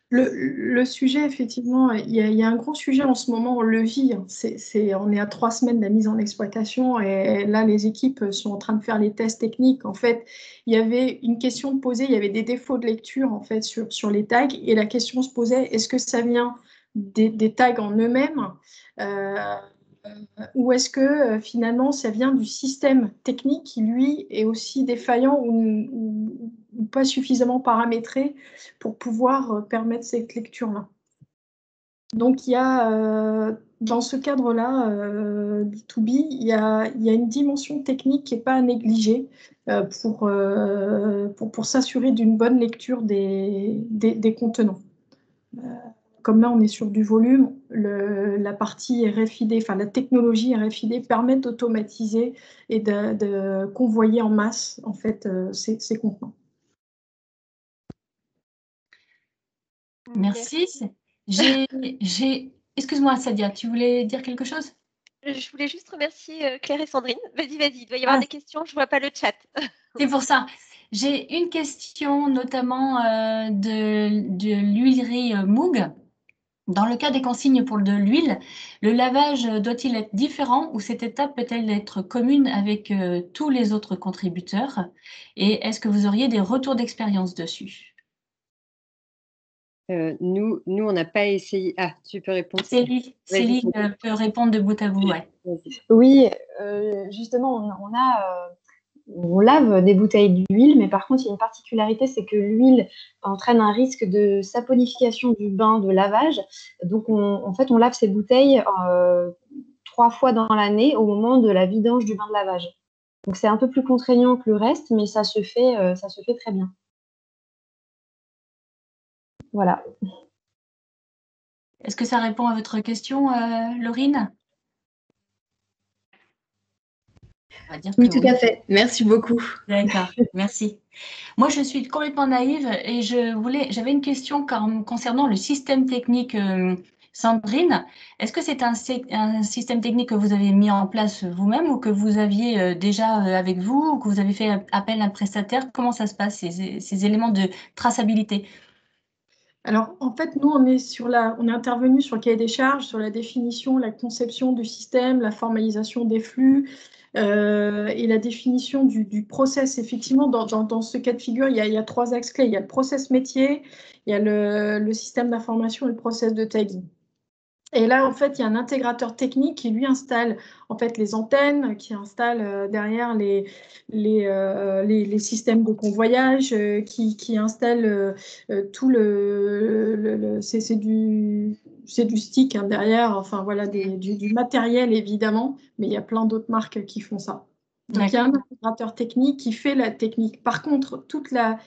Le sujet, effectivement, il y a un gros sujet en ce moment, on le vit. On est à 3 semaines de la mise en exploitation et là, les équipes sont en train de faire les tests techniques. En fait, il y avait une question de poser, il y avait des défauts de lecture en fait, sur les tags et la question se posait, est-ce que ça vient des tags en eux-mêmes ou est-ce que finalement ça vient du système technique qui lui est aussi défaillant ou pas suffisamment paramétré pour pouvoir permettre cette lecture-là. Donc il y a dans ce cadre-là, B2B, il y a une dimension technique qui n'est pas à négliger pour s'assurer d'une bonne lecture des contenants. Comme là, on est sur du volume, la partie RFID, enfin la technologie RFID permet d'automatiser et de convoyer en masse en fait ces contenants. Merci. Excuse-moi, Sadia, tu voulais dire quelque chose? Je voulais juste remercier Claire et Sandrine. Vas-y, il doit y avoir des questions, je ne vois pas le chat. C'est pour ça. J'ai une question notamment de l'huilerie Moog. Dans le cas des consignes pour de l'huile, le lavage doit-il être différent ou cette étape peut-elle être commune avec tous les autres contributeurs? Et est-ce que vous auriez des retours d'expérience dessus? Nous, on n'a pas essayé. Ah, tu peux répondre. Célie peut répondre de bout à bout. Ouais. Oui, justement, on lave des bouteilles d'huile, mais par contre, il y a une particularité, c'est que l'huile entraîne un risque de saponification du bain de lavage. Donc, en fait, on lave ces bouteilles 3 fois dans l'année au moment de la vidange du bain de lavage. Donc, c'est un peu plus contraignant que le reste, mais ça se fait très bien. Voilà. Est-ce que ça répond à votre question, Laurine? On va dire Oui, que tout à fait. Merci beaucoup. D'accord, merci. Moi, je suis complètement naïve et j'avais une question concernant le système technique, Sandrine. Est-ce que c'est un système technique que vous avez mis en place vous-même ou que vous aviez déjà avec vous ou que vous avez fait appel à un prestataire? Comment ça se passe, ces éléments de traçabilité? Alors, en fait, nous, on est intervenu sur le cahier des charges, sur la définition, la conception du système, la formalisation des flux et la définition du process. Effectivement, dans ce cas de figure, il y a 3 axes clés. Il y a le process métier, il y a le système d'information et le process de tagging. Et là, en fait, il y a un intégrateur technique qui, lui, installe en fait les antennes, qui installe derrière les systèmes de convoyage, qui installe tout c'est du stick derrière, enfin voilà, du matériel évidemment, mais il y a plein d'autres marques qui font ça. Donc, il y a un intégrateur technique qui fait la technique. Par contre, toute la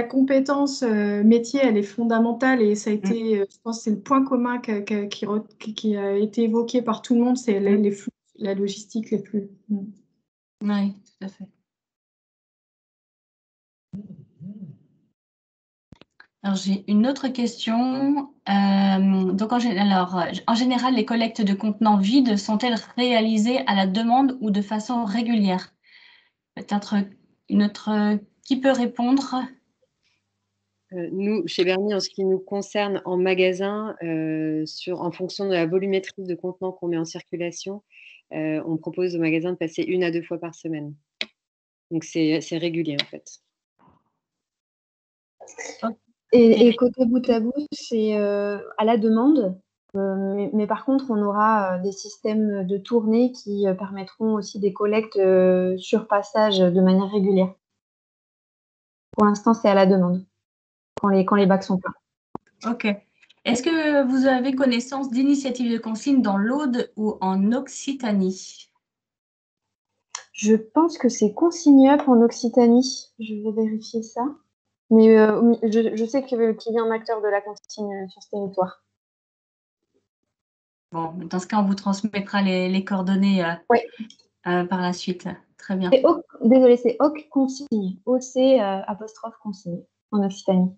compétence métier, elle est fondamentale et ça a été, je pense, c'est le point commun qui a été évoqué par tout le monde, c'est les flux, la logistique, les flux. Oui, tout à fait. Alors, j'ai une autre question. Donc, en général, les collectes de contenants vides sont-elles réalisées à la demande ou de façon régulière? Peut-être une autre. Qui peut répondre? Nous, chez Berny, en ce qui nous concerne en magasin, en fonction de la volumétrie de contenants qu'on met en circulation, on propose au magasin de passer 1 à 2 fois par semaine. Donc, c'est régulier, en fait. Et côté bout à bout, c'est à la demande. Mais par contre, on aura des systèmes de tournée qui permettront aussi des collectes sur passage de manière régulière. Pour l'instant, c'est à la demande, quand les bacs sont pleins. Ok. Est-ce que vous avez connaissance d'initiatives de consigne dans l'Aude ou en Occitanie? Je pense que c'est Consigne Up en Occitanie. Je vais vérifier ça. Mais je sais qu'il y a un acteur de la consigne sur ce territoire. Bon, dans ce cas, on vous transmettra les coordonnées par la suite. Très bien. Désolée, c'est OC Consigne. OC apostrophe Consigne en Occitanie.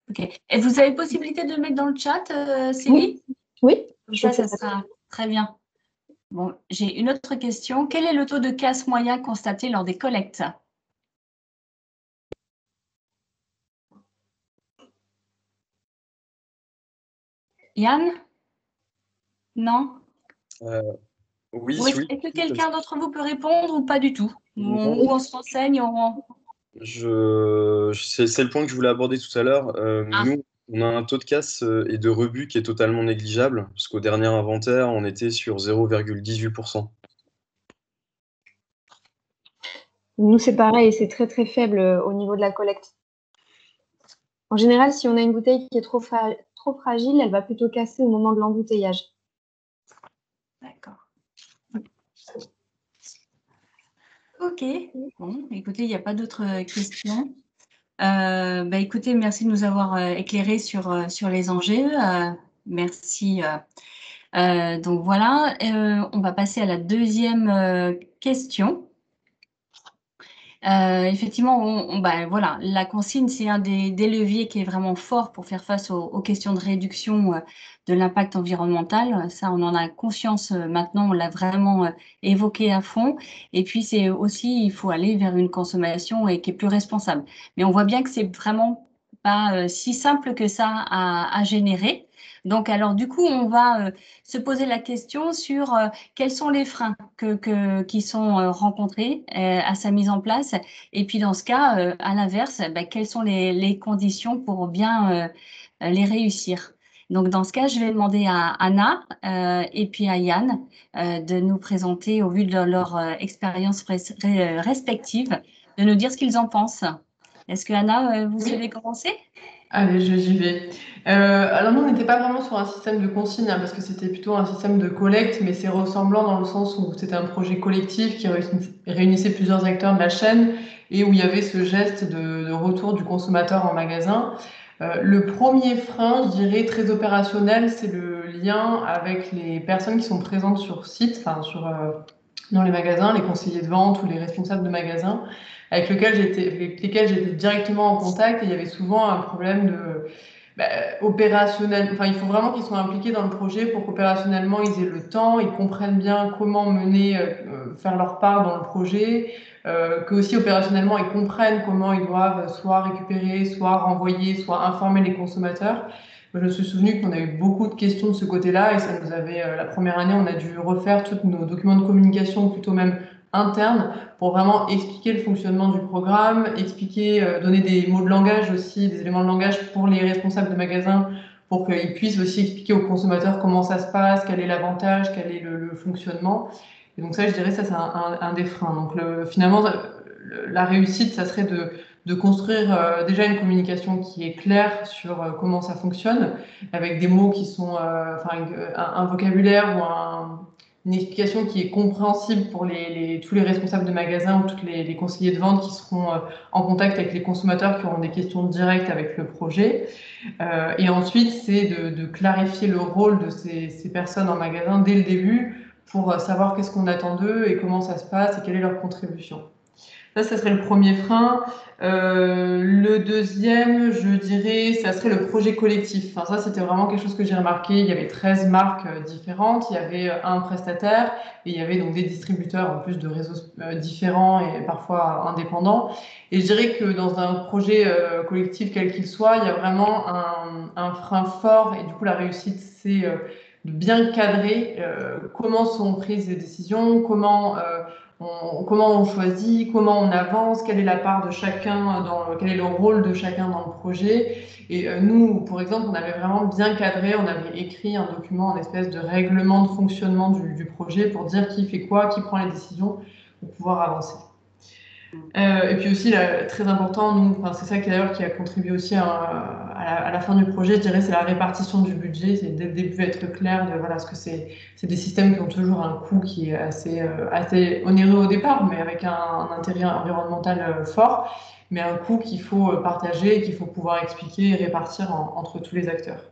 Ok. Et vous avez possibilité de le mettre dans le chat, Célie? Oui. Ça sera très bien. Bon, j'ai une autre question. Quel est le taux de casse moyen constaté lors des collectes? Yann? Non? Oui. Est-ce que quelqu'un d'entre vous peut répondre ou pas du tout? Ou on se renseigne? C'est le point que je voulais aborder tout à l'heure. Nous, on a un taux de casse et de rebut qui est totalement négligeable, parce qu'au dernier inventaire, on était sur 0,18%. Nous, c'est pareil, c'est très très faible au niveau de la collecte. En général, si on a une bouteille qui est trop fragile, elle va plutôt casser au moment de l'embouteillage. D'accord. Ok. Bon, écoutez, il n'y a pas d'autres questions. Écoutez, merci de nous avoir éclairés sur les enjeux. Merci. Donc voilà, on va passer à la deuxième question. Effectivement, voilà, la consigne, c'est un des leviers qui est vraiment fort pour faire face aux questions de réduction de l'impact environnemental. Ça, on en a conscience maintenant, on l'a vraiment évoqué à fond. Et puis, c'est aussi, il faut aller vers une consommation qui est plus responsable. Mais on voit bien que c'est vraiment pas si simple que ça à générer. Donc, alors, du coup, on va se poser la question sur quels sont les freins qui sont rencontrés à sa mise en place. Et puis, dans ce cas, à l'inverse, quelles sont les conditions pour bien les réussir. Donc, dans ce cas, je vais demander à Anna et puis à Yann de nous présenter, au vu de leur expérience respective, de nous dire ce qu'ils en pensent. Est-ce que Anna, vous souhaitez commencer? Allez, j'y vais. Alors nous, on n'était pas vraiment sur un système de consigne, hein, parce que c'était plutôt un système de collecte, mais c'est ressemblant dans le sens où c'était un projet collectif qui réunissait plusieurs acteurs de la chaîne et où il y avait ce geste de retour du consommateur en magasin. Le premier frein, je dirais, très opérationnel, c'est le lien avec les personnes qui sont présentes sur site, enfin dans les magasins, les conseillers de vente ou les responsables de magasins, avec lesquels j'étais directement en contact, et il y avait souvent un problème opérationnel. Enfin, il faut vraiment qu'ils soient impliqués dans le projet pour qu'opérationnellement ils aient le temps, ils comprennent bien comment faire leur part dans le projet, que aussi opérationnellement ils comprennent comment ils doivent soit récupérer, soit renvoyer, soit informer les consommateurs. Je me suis souvenu qu'on a eu beaucoup de questions de ce côté-là, et ça nous avait, la première année, on a dû refaire tous nos documents de communication, plutôt même internes, pour vraiment expliquer le fonctionnement du programme, donner des mots de langage aussi, des éléments de langage pour les responsables de magasins, pour qu'ils puissent aussi expliquer aux consommateurs comment ça se passe, quel est l'avantage, quel est le fonctionnement. Et donc ça, je dirais, ça c'est un des freins. Donc finalement, la réussite, ça serait de construire déjà une communication qui est claire sur comment ça fonctionne, avec des mots qui sont, un vocabulaire ou une explication qui est compréhensible pour tous les responsables de magasins ou tous les conseillers de vente qui seront en contact avec les consommateurs, qui auront des questions directes avec le projet. Et ensuite, c'est de clarifier le rôle de ces personnes en magasin dès le début, pour savoir qu'est-ce qu'on attend d'eux et comment ça se passe et quelle est leur contribution. Ça serait le premier frein. Le deuxième, je dirais, ça serait le projet collectif. Enfin, ça, c'était vraiment quelque chose que j'ai remarqué. Il y avait 13 marques différentes, il y avait un prestataire, et il y avait donc des distributeurs en plus de réseaux différents et parfois indépendants. Et je dirais que dans un projet collectif, quel qu'il soit, il y a vraiment un frein fort, et du coup, la réussite, c'est de bien cadrer comment sont prises les décisions, comment on choisit, comment on avance, quelle est la part de chacun, quel est le rôle de chacun dans le projet. Et nous, pour exemple, on avait vraiment bien cadré, on avait écrit un document, en espèce de règlement de fonctionnement du projet, pour dire qui fait quoi, qui prend les décisions, pour pouvoir avancer. Et puis aussi, là, très important, nous, c'est ça d'ailleurs qui a contribué aussi à la fin du projet, je dirais, c'est la répartition du budget. C'est dès le début être clair de voilà, ce que c'est des systèmes qui ont toujours un coût qui est assez onéreux au départ, mais avec un intérêt environnemental fort, mais un coût qu'il faut partager et qu'il faut pouvoir expliquer et répartir entre tous les acteurs.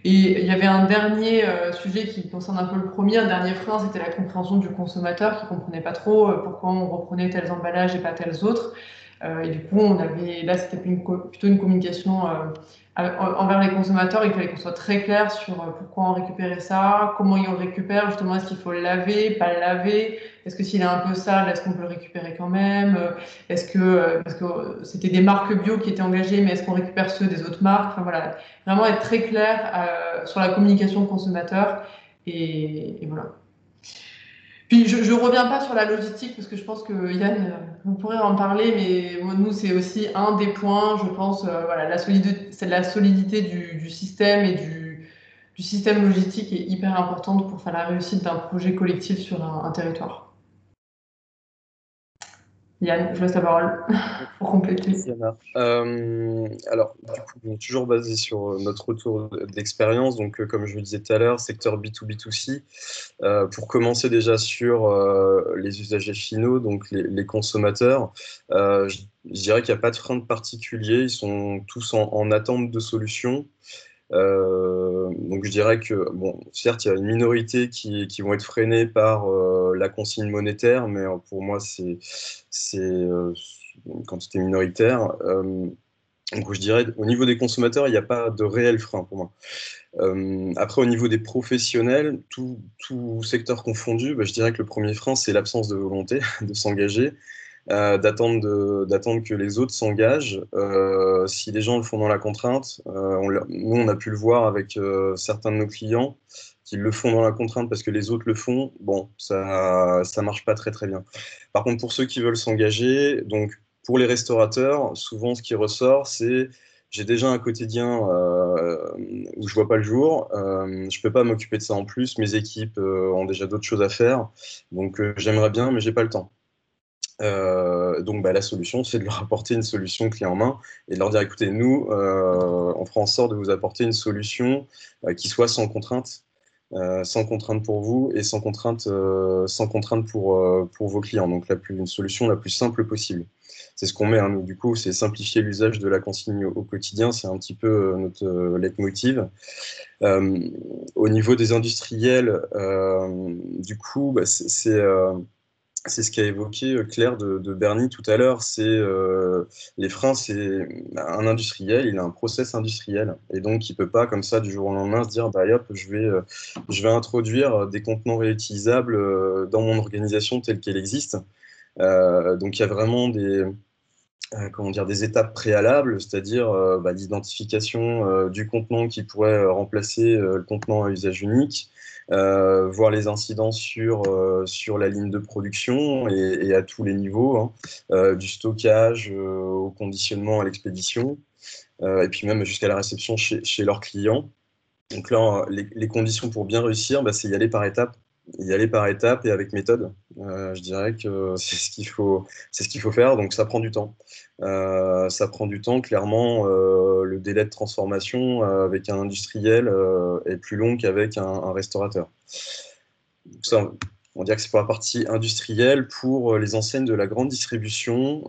Et il y avait un dernier sujet qui concerne un peu le premier, un dernier frein, c'était la compréhension du consommateur, qui ne comprenait pas trop pourquoi on reprenait tels emballages et pas tels autres. Et du coup, là, c'était plutôt une communication envers les consommateurs. Il fallait qu'on soit très clair sur pourquoi on récupérait ça, comment on le récupère, justement, est-ce qu'il faut le laver, pas le laver, est-ce que s'il est un peu sale, est-ce qu'on peut le récupérer quand même, parce que c'était des marques bio qui étaient engagées, mais est-ce qu'on récupère ceux des autres marques? Enfin voilà, vraiment être très clair sur la communication consommateur, et voilà. Puis je ne reviens pas sur la logistique, parce que je pense que Yann, vous pourrez en parler, mais nous, c'est aussi un des points, je pense, voilà, c'est la solidité du système et du système logistique est hyper importante pour faire la réussite d'un projet collectif sur un territoire. Yann, je laisse la parole pour compléter. Alors, du coup, toujours basé sur notre retour d'expérience, donc comme je le disais tout à l'heure, secteur B2B2C, pour commencer déjà sur les usagers finaux, donc les consommateurs, je dirais qu'il n'y a pas de frein de particulier, ils sont tous en attente de solutions. Donc je dirais que, bon, certes, il y a une minorité qui vont être freinées par la consigne monétaire, mais pour moi, c'est une quantité minoritaire. Donc je dirais, au niveau des consommateurs, il n'y a pas de réel frein pour moi. Après, au niveau des professionnels, tout secteur confondu, je dirais que le premier frein, c'est l'absence de volonté de s'engager. d'attendre que les autres s'engagent. Si les gens le font dans la contrainte, nous, on a pu le voir avec certains de nos clients qui le font dans la contrainte parce que les autres le font. Bon, ça marche pas très, très bien. Par contre, pour ceux qui veulent s'engager, donc pour les restaurateurs, souvent, ce qui ressort, c'est j'ai déjà un quotidien où je vois pas le jour. Je peux pas m'occuper de ça en plus. Mes équipes ont déjà d'autres choses à faire. Donc, j'aimerais bien, mais j'ai pas le temps. Donc, la solution, c'est de leur apporter une solution clé en main et de leur dire, écoutez, nous, on fera en sorte de vous apporter une solution qui soit sans contrainte pour vous et sans contrainte pour vos clients. Donc, une solution la plus simple possible. C'est ce qu'on met, hein. Nous, du coup, c'est simplifier l'usage de la consigne au quotidien. C'est un petit peu notre leitmotiv. Au niveau des industriels, du coup, c'est ce qu'a évoqué Claire de Bernie tout à l'heure. C'est les freins, c'est un industriel, il a un process industriel. Et donc, il ne peut pas, comme ça, du jour au lendemain, se dire bah, hop, je vais introduire des contenants réutilisables dans mon organisation telle qu'elle existe. Donc, il y a vraiment des étapes préalables, c'est-à-dire l'identification du contenant qui pourrait remplacer le contenant à usage unique, voir les incidences sur la ligne de production et à tous les niveaux, hein, du stockage au conditionnement à l'expédition, et puis même jusqu'à la réception chez leurs clients. Donc là, les conditions pour bien réussir, c'est y aller par étapes. Y aller par étapes et avec méthode. Je dirais que c'est ce qu'il faut faire. Donc ça prend du temps. Ça prend du temps. Clairement, le délai de transformation avec un industriel est plus long qu'avec un restaurateur. Donc ça, on dirait que c'est pour la partie industrielle. Pour les enseignes de la grande distribution,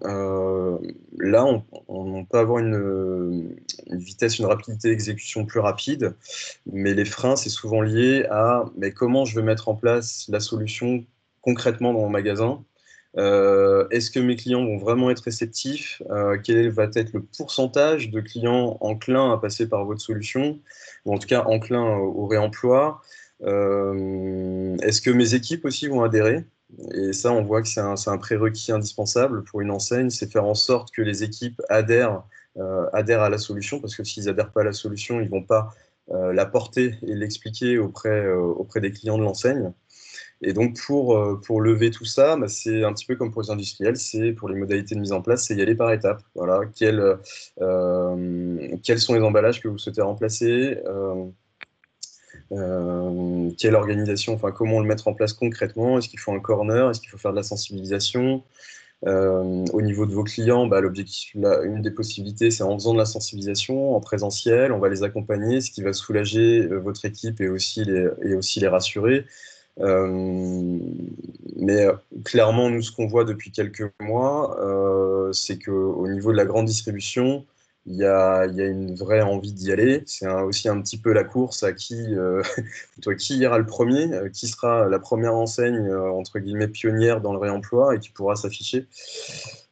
là, on peut avoir une vitesse, une rapidité d'exécution plus rapide, mais les freins, c'est souvent lié à mais comment je vais mettre en place la solution concrètement dans mon magasin. Est-ce que mes clients vont vraiment être réceptifs? Quel va être le pourcentage de clients enclins à passer par votre solution, ou en tout cas enclins au réemploi? Est-ce que mes équipes aussi vont adhérer? Et ça, on voit que c'est un prérequis indispensable pour une enseigne, c'est faire en sorte que les équipes adhèrent à la solution, parce que s'ils n'adhèrent pas à la solution, ils ne vont pas la porter et l'expliquer auprès des clients de l'enseigne. Et donc, pour lever tout ça, c'est un petit peu comme pour les industriels, c'est pour les modalités de mise en place, c'est y aller par étapes. Voilà. Quels sont les emballages que vous souhaitez remplacer? Quelle organisation, enfin comment le mettre en place concrètement? Est-ce qu'il faut un corner? Est-ce qu'il faut faire de la sensibilisation? Au niveau de vos clients, l'objectif, une des possibilités, c'est en faisant de la sensibilisation en présentiel, on va les accompagner, ce qui va soulager votre équipe et aussi les rassurer. Mais clairement, nous, ce qu'on voit depuis quelques mois, c'est qu'au niveau de la grande distribution, il y a une vraie envie d'y aller. C'est aussi un petit peu la course à qui ira le premier, qui sera la première enseigne, entre guillemets, pionnière dans le réemploi et qui pourra s'afficher.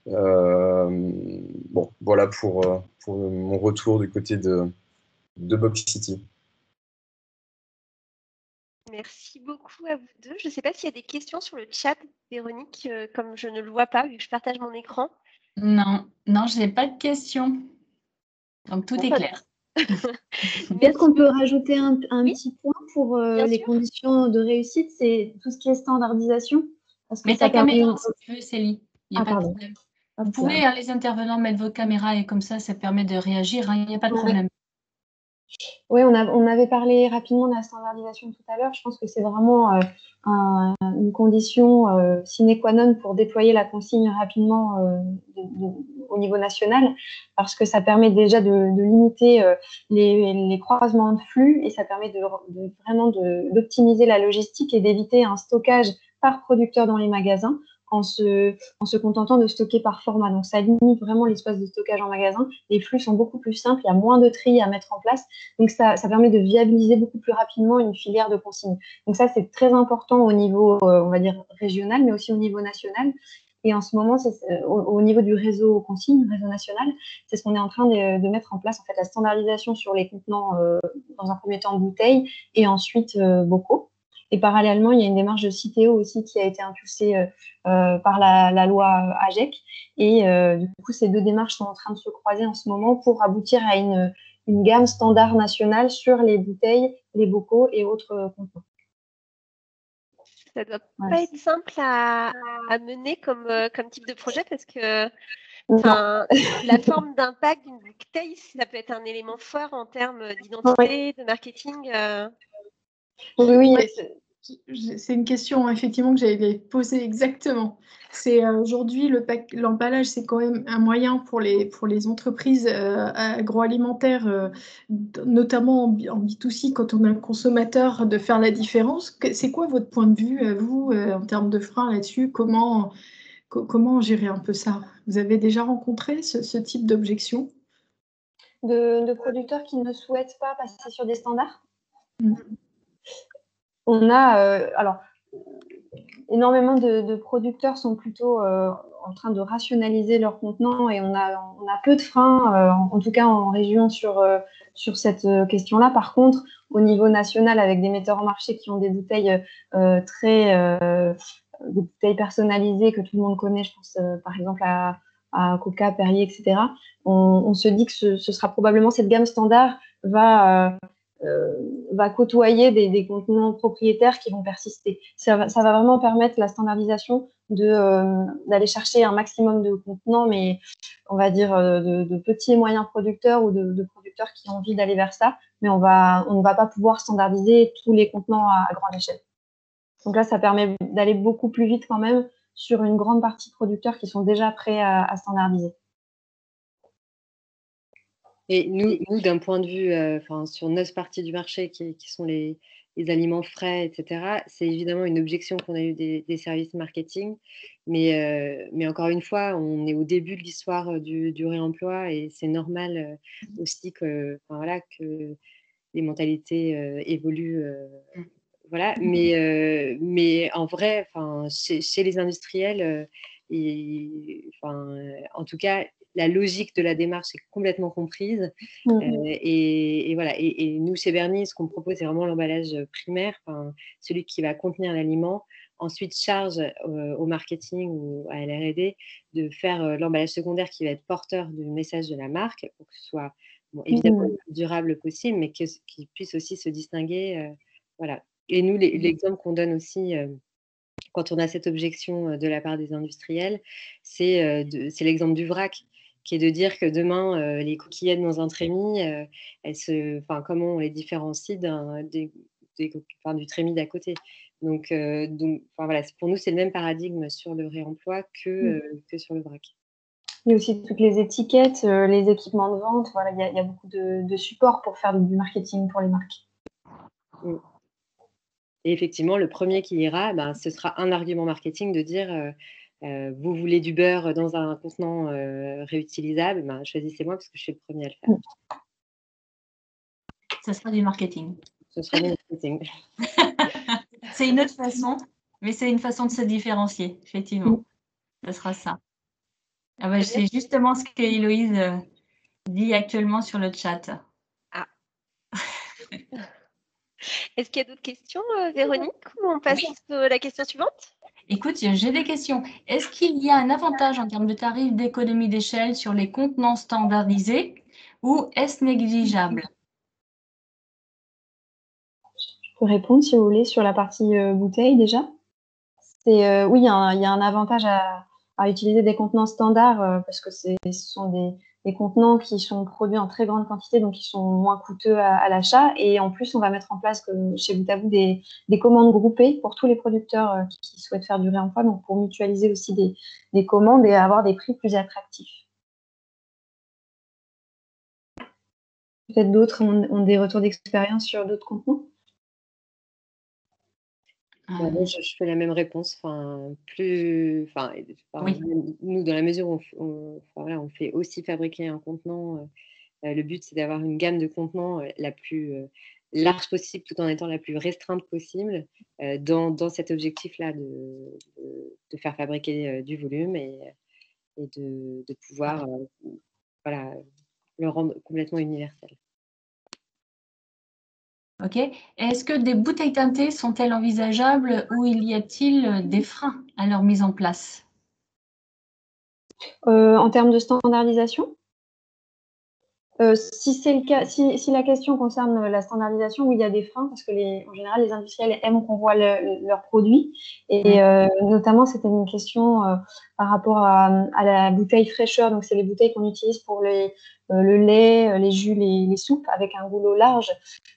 Bon, voilà pour mon retour du côté de Box City. Merci beaucoup à vous deux. Je ne sais pas s'il y a des questions sur le chat, Véronique, comme je ne le vois pas, vu que je partage mon écran. Non, je n'ai pas de questions. Donc, tout est clair. Peut-être qu'on peut rajouter un petit point pour les conditions de réussite, c'est tout ce qui est standardisation. Parce que mets ta caméra si tu veux, Célie. Il n'y a pas de problème. Vous pouvez, les intervenants, mettre vos caméras et comme ça permet de réagir. Il n'y a pas de problème. Oui, on avait parlé rapidement de la standardisation tout à l'heure. Je pense que c'est vraiment une condition sine qua non pour déployer la consigne rapidement au niveau national, parce que ça permet déjà de limiter les croisements de flux et ça permet vraiment d'optimiser la logistique et d'éviter un stockage par producteur dans les magasins en se contentant de stocker par format. Donc, ça limite vraiment l'espace de stockage en magasin. Les flux sont beaucoup plus simples, il y a moins de tri à mettre en place. Donc, ça permet de viabiliser beaucoup plus rapidement une filière de consigne. Donc, ça, c'est très important au niveau, on va dire, régional, mais aussi au niveau national. Et en ce moment, au niveau du réseau consigne, réseau national, c'est ce qu'on est en train de mettre en place, en fait, la standardisation sur les contenants, dans un premier temps, bouteilles et ensuite bocaux. Et parallèlement, il y a une démarche de CITEO aussi qui a été impulsée par la loi AGEC. Et du coup, ces deux démarches sont en train de se croiser en ce moment pour aboutir à une gamme standard nationale sur les bouteilles, les bocaux et autres contenants. Ça doit pas être simple à mener comme type de projet parce que la forme d'impact d'une bouteille, ça peut être un élément fort en termes d'identité, de marketing. Oui, c'est une question effectivement que j'allais poser exactement. C'est aujourd'hui l'emballage, c'est quand même un moyen pour les entreprises agroalimentaires, notamment en B2C, quand on est un consommateur, de faire la différence. C'est quoi votre point de vue, vous, en termes de frein là-dessus? Comment gérer un peu ça? Vous avez déjà rencontré ce type d'objection? De producteurs qui ne souhaitent pas passer sur des standards? On a, alors, énormément de producteurs sont plutôt en train de rationaliser leurs contenants et on a peu de freins, en tout cas en région, sur cette question-là. Par contre, au niveau national, avec des metteurs en marché qui ont des bouteilles des bouteilles personnalisées que tout le monde connaît, je pense par exemple à Coca, Perrier, etc., on se dit que ce sera probablement cette gamme standard va côtoyer des contenants propriétaires qui vont persister. Ça va vraiment permettre la standardisation d'aller chercher un maximum de contenants, mais on va dire de petits et moyens producteurs ou de producteurs qui ont envie d'aller vers ça, mais on ne va pas pouvoir standardiser tous les contenants à grande échelle. Donc là, ça permet d'aller beaucoup plus vite quand même sur une grande partie de producteurs qui sont déjà prêts à standardiser. Et nous d'un point de vue, sur notre partie du marché qui sont les aliments frais, etc., c'est évidemment une objection qu'on a eue des services marketing. Mais encore une fois, on est au début de l'histoire du réemploi et c'est normal aussi que les mentalités évoluent. Voilà. Mais en vrai, chez les industriels, en tout cas, la logique de la démarche est complètement comprise. Et voilà. Et nous, chez Berny, ce qu'on propose, c'est vraiment l'emballage primaire, celui qui va contenir l'aliment. Ensuite, charge au marketing ou à la R&D de faire l'emballage secondaire qui va être porteur du message de la marque pour que ce soit évidemment le plus durable possible, mais qu'il puisse aussi se distinguer. Voilà. Et nous, l'exemple qu'on donne aussi quand on a cette objection de la part des industriels, c'est l'exemple du vrac, qui est de dire que demain, les coquillettes dans un trémis, comment on les différencie du trémis d'à côté. Donc voilà, pour nous, c'est le même paradigme sur le réemploi que sur le vrac. Il y a aussi toutes les étiquettes, les équipements de vente. Voilà, il y a beaucoup de supports pour faire du marketing pour les marques. Et effectivement, le premier qui ira, ce sera un argument marketing de dire vous voulez du beurre dans un contenant réutilisable, choisissez-moi parce que je suis le premier à le faire. Ça sera du marketing. Ce sera du marketing. C'est une autre façon, mais c'est une façon de se différencier, effectivement. Ce sera ça. C'est justement ce que Héloïse dit actuellement sur le chat. Ah. Est-ce qu'il y a d'autres questions, Véronique, ou on passe à la question suivante? Écoute, j'ai des questions. Est-ce qu'il y a un avantage en termes de tarifs d'économie d'échelle sur les contenants standardisés ou est-ce négligeable? Je peux répondre si vous voulez sur la partie bouteille déjà. Oui, il y a un avantage à utiliser des contenants standards parce que ce sont des contenants qui sont produits en très grande quantité, donc qui sont moins coûteux à l'achat. Et en plus, on va mettre en place, comme chez Boutabout, des commandes groupées pour tous les producteurs qui souhaitent faire du réemploi, donc pour mutualiser aussi des commandes et avoir des prix plus attractifs. Peut-être d'autres ont des retours d'expérience sur d'autres contenants. Moi, je fais la même réponse. Nous, dans la mesure où on fait aussi fabriquer un contenant, le but, c'est d'avoir une gamme de contenants la plus large possible, tout en étant la plus restreinte possible, dans cet objectif-là de faire fabriquer du volume et de pouvoir le rendre complètement universel. Ok. Est-ce que des bouteilles teintées sont-elles envisageables ou y a-t-il des freins à leur mise en place? En termes de standardisation? Si c'est le cas, si la question concerne la standardisation, oui, il y a des freins parce que en général, les industriels aiment qu'on voit leurs produits. Et notamment, c'était une question par rapport à la bouteille fraîcheur. Donc, c'est les bouteilles qu'on utilise pour le lait, les jus, les soupes avec un goulot large.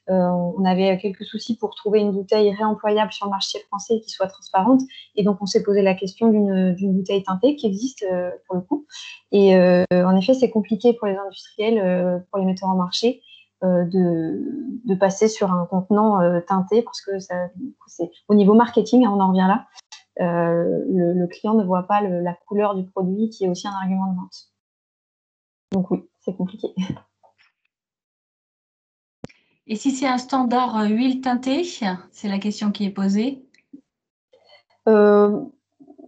On avait quelques soucis pour trouver une bouteille réemployable sur le marché français qui soit transparente. Et donc, on s'est posé la question d'une bouteille teintée qui existe pour le coup. Et en effet, c'est compliqué pour les industriels, pour les metteurs en marché, de passer sur un contenant teinté parce que au niveau marketing, hein, on en revient là. Le client ne voit pas la couleur du produit qui est aussi un argument de vente. Donc oui, c'est compliqué. Et si c'est un standard huile teintée, c'est la question qui est posée.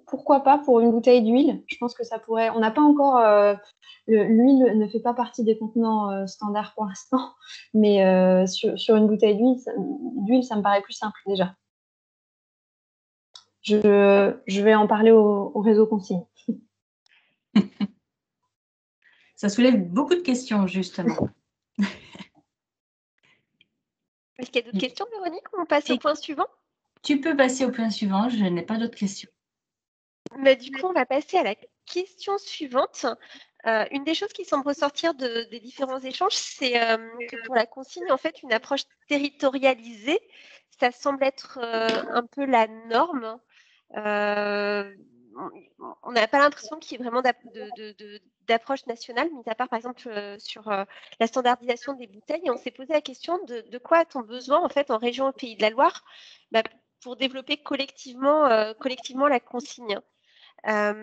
Pourquoi pas pour une bouteille d'huile? Je pense que ça pourrait. On n'a pas encore. L'huile ne fait pas partie des contenants standards pour l'instant, mais sur une bouteille d'huile, ça me paraît plus simple déjà. Je vais en parler au réseau consigne. Ça soulève beaucoup de questions, justement. Est-ce qu'il y a d'autres questions, Véronique? On passe au point suivant? Tu peux passer au point suivant, je n'ai pas d'autres questions. Mais du coup, on va passer à la question suivante. Une des choses qui semble ressortir des différents échanges, c'est que pour la consigne, en fait, une approche territorialisée, ça semble être un peu la norme. On n'a pas l'impression qu'il y ait vraiment d'approche nationale, mis à part, par exemple, sur la standardisation des bouteilles. Et on s'est posé la question de quoi a-t-on besoin, en fait, en région Pays de la Loire, pour développer collectivement la consigne. Là,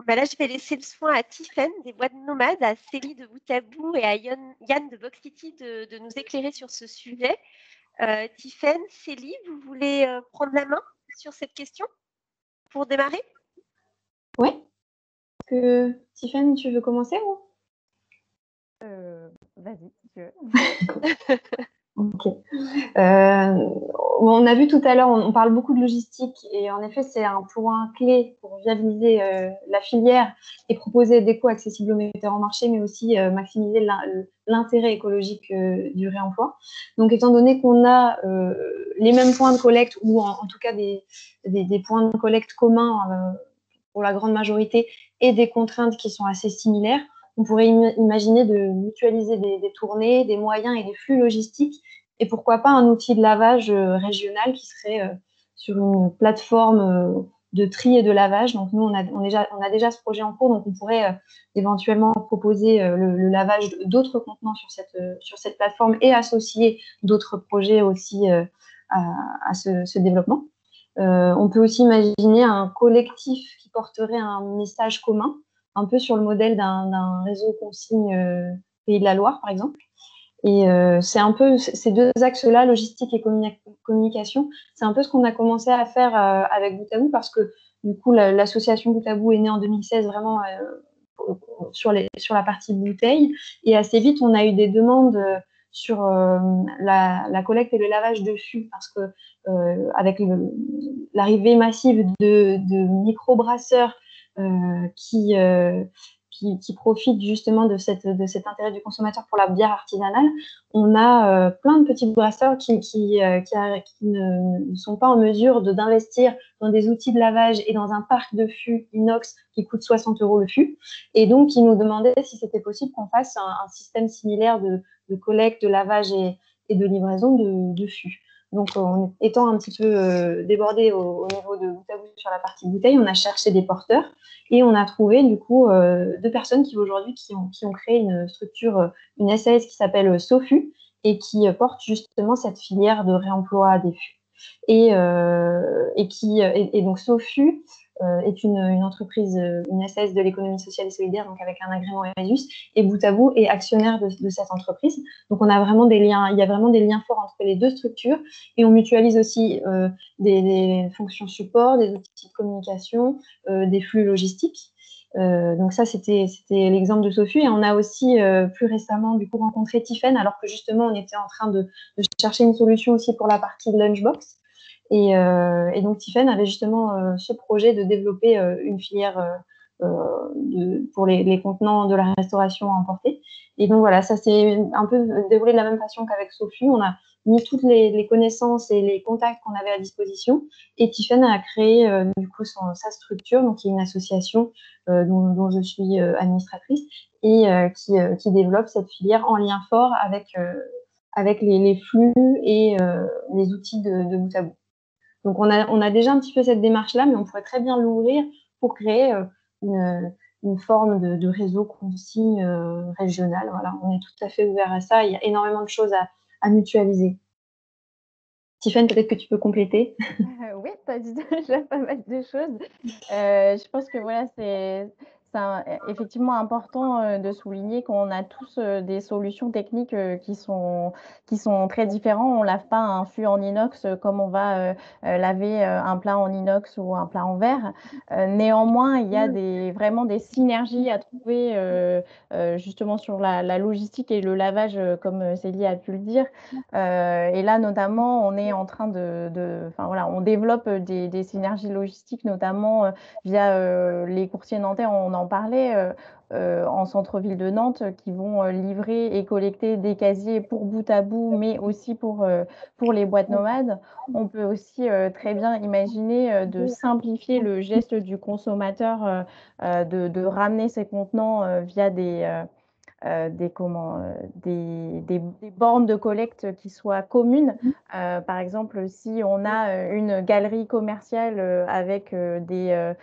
je vais laisser le soin à Tiffaine des Boîtes Nomades, à Célie de Boutabou et à Yann de Box City de nous éclairer sur ce sujet. Tiffaine, Célie, vous voulez prendre la main sur cette question pour démarrer? Oui. Tiffaine, tu veux commencer ou? Vas-y, si tu veux. Ok. On a vu tout à l'heure, on parle beaucoup de logistique et en effet, c'est un point clé pour viabiliser la filière et proposer des coûts accessibles aux metteurs en marché, mais aussi maximiser l'intérêt écologique du réemploi. Donc, étant donné qu'on a les mêmes points de collecte ou en tout cas des points de collecte communs pour la grande majorité et des contraintes qui sont assez similaires, on pourrait imaginer de mutualiser des tournées, des moyens et des flux logistiques et pourquoi pas un outil de lavage régional qui serait sur une plateforme de tri et de lavage. Donc nous, on a déjà ce projet en cours, donc on pourrait éventuellement proposer le lavage d'autres contenants sur cette plateforme et associer d'autres projets aussi à ce développement. On peut aussi imaginer un collectif qui porterait un message commun, un peu sur le modèle d'un réseau consigne Pays de la Loire, par exemple. Et c'est un peu ces deux axes-là, logistique et communication, c'est un peu ce qu'on a commencé à faire avec Boutabou parce que du coup, l'association Boutabou est née en 2016 vraiment sur la partie bouteille. Et assez vite, on a eu des demandes sur la collecte et le lavage de fûts parce que avec l'arrivée massive de microbrasseurs qui profitent justement de cet intérêt du consommateur pour la bière artisanale, on a plein de petits brasseurs qui ne sont pas en mesure d'investir dans des outils de lavage et dans un parc de fûts inox qui coûte 60 € le fût. Et donc, ils nous demandaient si c'était possible qu'on fasse un système similaire de collecte, de lavage et de livraison de fûts. Donc, étant un petit peu débordé au niveau de Boutabou sur la partie bouteille, on a cherché des porteurs et on a trouvé du coup 2 personnes qui aujourd'hui qui ont créé une structure, une SAS qui s'appelle SOFU et qui porte justement cette filière de réemploi des fûts. Et donc SOFU est une entreprise, une SAS de l'économie sociale et solidaire, donc avec un agrément RESUS, et Boutabou est actionnaire de cette entreprise. Donc on a vraiment des liens, il y a vraiment des liens forts entre les deux structures, et on mutualise aussi des fonctions support, des outils de communication, des flux logistiques. Donc ça, c'était l'exemple de Sophie. Et on a aussi plus récemment du coup rencontré Tiffen, alors que justement on était en train de chercher une solution aussi pour la partie de Lunchbox. Et donc Tiffen avait justement ce projet de développer une filière pour les contenants de la restauration à emporter. Et donc voilà, ça s'est un peu déroulé de la même façon qu'avec Sophie. On a mis toutes les connaissances et les contacts qu'on avait à disposition. Et Tiffen a créé du coup sa structure, donc qui est une association dont je suis administratrice et qui développe cette filière en lien fort avec les flux et les outils de bout à bout. Donc on a déjà un petit peu cette démarche-là, mais on pourrait très bien l'ouvrir pour créer une forme de réseau consigne régional. Voilà, on est tout à fait ouvert à ça. Il y a énormément de choses à mutualiser. Tiffen, peut-être que tu peux compléter. Oui, tu as dit déjà pas mal de choses. Je pense que voilà, c'est effectivement important de souligner qu'on a tous des solutions techniques qui sont très différentes. On ne lave pas un fût en inox comme on va laver un plat en inox ou un plat en verre. Néanmoins, il y a vraiment des synergies à trouver justement sur la logistique et le lavage, comme Célie a pu le dire. Et là, notamment, on est en train enfin, voilà, on développe des synergies logistiques, notamment via les coursiers nantais, on en parlait, en centre-ville de Nantes, qui vont livrer et collecter des casiers pour bout à bout, mais aussi pour les boîtes nomades. On peut aussi très bien imaginer de simplifier le geste du consommateur, de ramener ses contenants via des bornes de collecte qui soient communes. Par exemple, si on a une galerie commerciale avec des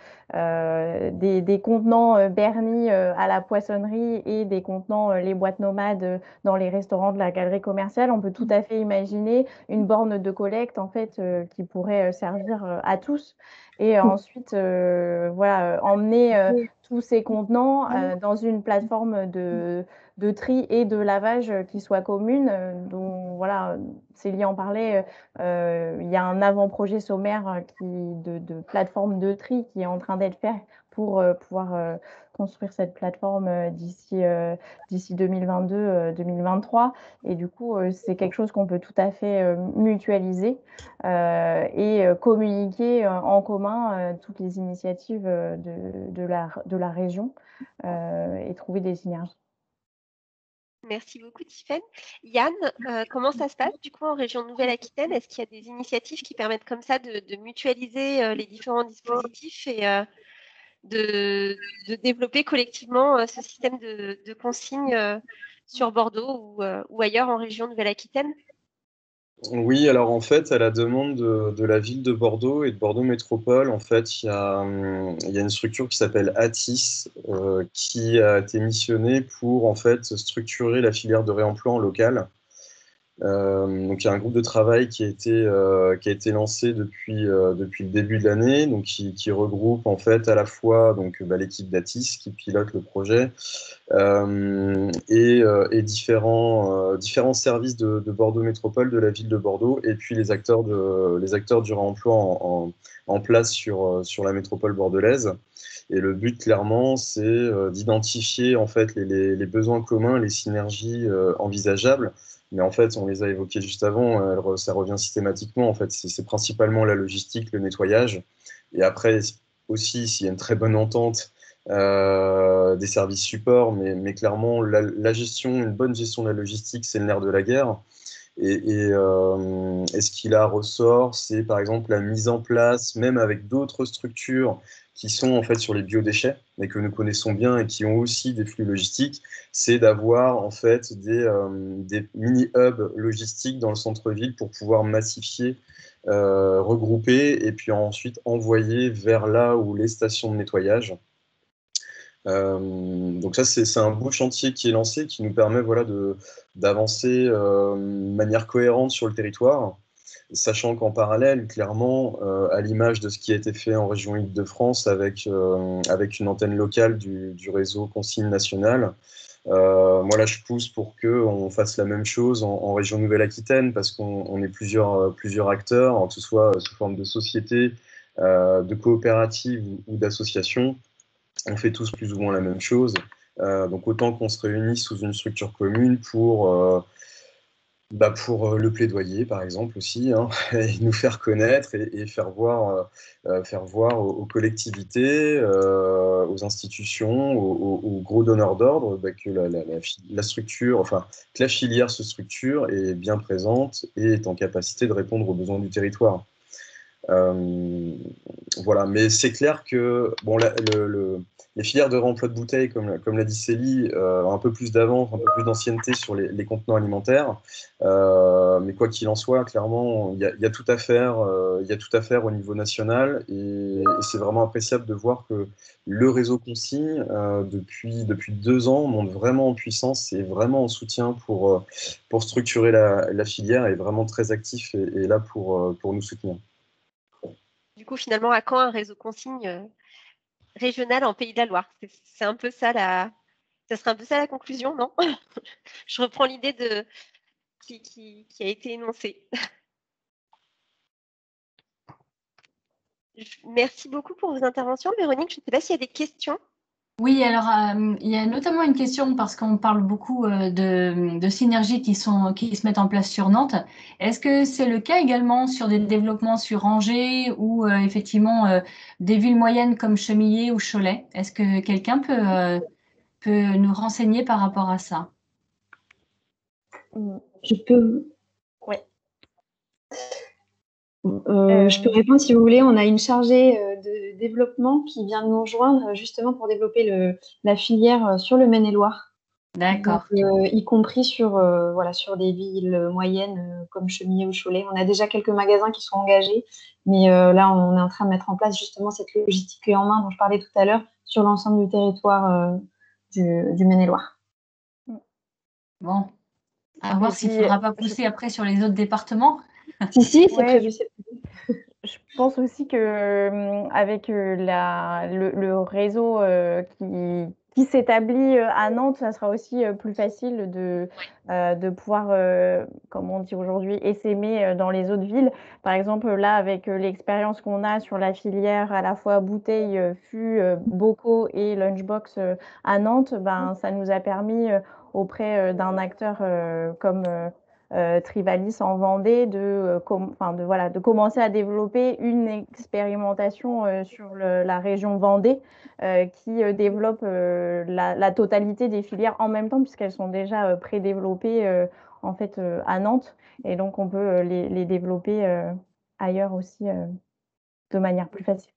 contenants Berny à la poissonnerie et des contenants les boîtes nomades dans les restaurants de la galerie commerciale, on peut tout à fait imaginer une borne de collecte en fait qui pourrait servir à tous. Et ensuite, voilà, emmener tous ces contenants dans une plateforme de tri et de lavage qui soit commune. Donc voilà, Célie en parlait, il y a un avant-projet sommaire de plateforme de tri qui est en train d'être fait pour pouvoir construire cette plateforme d'ici 2022-2023. Et du coup, c'est quelque chose qu'on peut tout à fait mutualiser et communiquer en commun toutes les initiatives de la région et trouver des synergies. Merci beaucoup, Tiffen. Yann, comment ça se passe du coup en région Nouvelle-Aquitaine? Est-ce qu'il y a des initiatives qui permettent comme ça de mutualiser les différents dispositifs et de développer collectivement ce système de consigne sur Bordeaux ou ailleurs en région Nouvelle-Aquitaine? Oui, alors en fait, à la demande de la ville de Bordeaux et de Bordeaux Métropole, en fait, il y a une structure qui s'appelle ATIS qui a été missionnée pour en fait structurer la filière de réemploi en local. Donc il y a un groupe de travail qui a été lancé depuis le début de l'année, donc qui regroupe en fait à la fois donc l'équipe d'Atis qui pilote le projet et différents services de Bordeaux Métropole, de la ville de Bordeaux, et puis les acteurs du réemploi en place sur la métropole bordelaise. Et le but clairement, c'est d'identifier en fait les besoins communs, les synergies envisageables. Mais en fait, on les a évoqués juste avant, ça revient systématiquement. En fait, c'est principalement la logistique, le nettoyage. Et après, aussi, s'il y a une très bonne entente, des services supports, mais clairement, la gestion, une bonne gestion de la logistique, c'est le nerf de la guerre. Et ce qui là ressort, c'est par exemple la mise en place, même avec d'autres structures qui sont en fait sur les biodéchets, mais que nous connaissons bien et qui ont aussi des flux logistiques, c'est d'avoir en fait des mini-hubs logistiques dans le centre-ville pour pouvoir massifier, regrouper et puis ensuite envoyer vers là où les stations de nettoyage. Donc ça, c'est un beau chantier qui est lancé, qui nous permet voilà, d'avancer de manière cohérente sur le territoire, sachant qu'en parallèle, clairement, à l'image de ce qui a été fait en région Île-de-France avec une antenne locale du réseau Consigne Nationale, moi là, je pousse pour qu'on fasse la même chose en région Nouvelle-Aquitaine, parce qu'on est plusieurs acteurs, que ce soit sous forme de sociétés, de coopératives ou d'associations. on fait tous plus ou moins la même chose. Donc autant qu'on se réunisse sous une structure commune pour le plaidoyer, par exemple, aussi, hein, et nous faire connaître et faire voir aux collectivités, aux institutions, aux gros donneurs d'ordre, que la structure, enfin, que la filière se structure, est bien présente et est en capacité de répondre aux besoins du territoire. Voilà, mais c'est clair que bon, les filières de réemploi de bouteilles, comme l'a dit Célie, ont un peu plus d'avance, un peu plus d'ancienneté sur les contenants alimentaires. Mais quoi qu'il en soit, clairement, il y a tout à faire, il y a tout à faire au niveau national, et c'est vraiment appréciable de voir que le réseau Consigne, depuis 2 ans, monte vraiment en puissance et vraiment en soutien pour structurer la filière, est vraiment très actif et là pour nous soutenir. Du coup, finalement, à quand un réseau consigne régional en Pays de la Loire? C'est un peu ça ça serait un peu ça la conclusion, non? Je reprends l'idée qui a été énoncée. Merci beaucoup pour vos interventions, Véronique. Je ne sais pas s'il y a des questions. Oui, alors il y a notamment une question parce qu'on parle beaucoup de synergies qui se mettent en place sur Nantes. Est-ce que c'est le cas également sur des développements sur Angers ou effectivement des villes moyennes comme Chemillé ou Cholet? Est-ce que quelqu'un peut nous renseigner par rapport à ça? Je peux. Ouais. Je peux répondre si vous voulez. On a une chargée de développement qui vient de nous rejoindre justement pour développer la filière sur le Maine-et-Loire. D'accord. Donc, y compris sur des villes moyennes comme Chemillé ou Cholet. On a déjà quelques magasins qui sont engagés, mais là, on est en train de mettre en place justement cette logistique clé en main dont je parlais tout à l'heure sur l'ensemble du territoire du Maine-et-Loire. Bon, à voir s'il ne puis, faudra pas pousser après sur les autres départements. Si, c'est Ouais, prévu. je pense aussi que avec le réseau qui s'établit à Nantes, ça sera aussi plus facile de pouvoir, comme on dit aujourd'hui, essaimer dans les autres villes. Par exemple, là, avec l'expérience qu'on a sur la filière à la fois bouteilles, fûts, bocaux et lunchbox à Nantes, ça nous a permis auprès d'un acteur comme Trivalis en Vendée de commencer à développer une expérimentation sur la région Vendée qui développe la totalité des filières en même temps puisqu'elles sont déjà pré-développées en fait à Nantes, et donc on peut les développer ailleurs aussi de manière plus facile.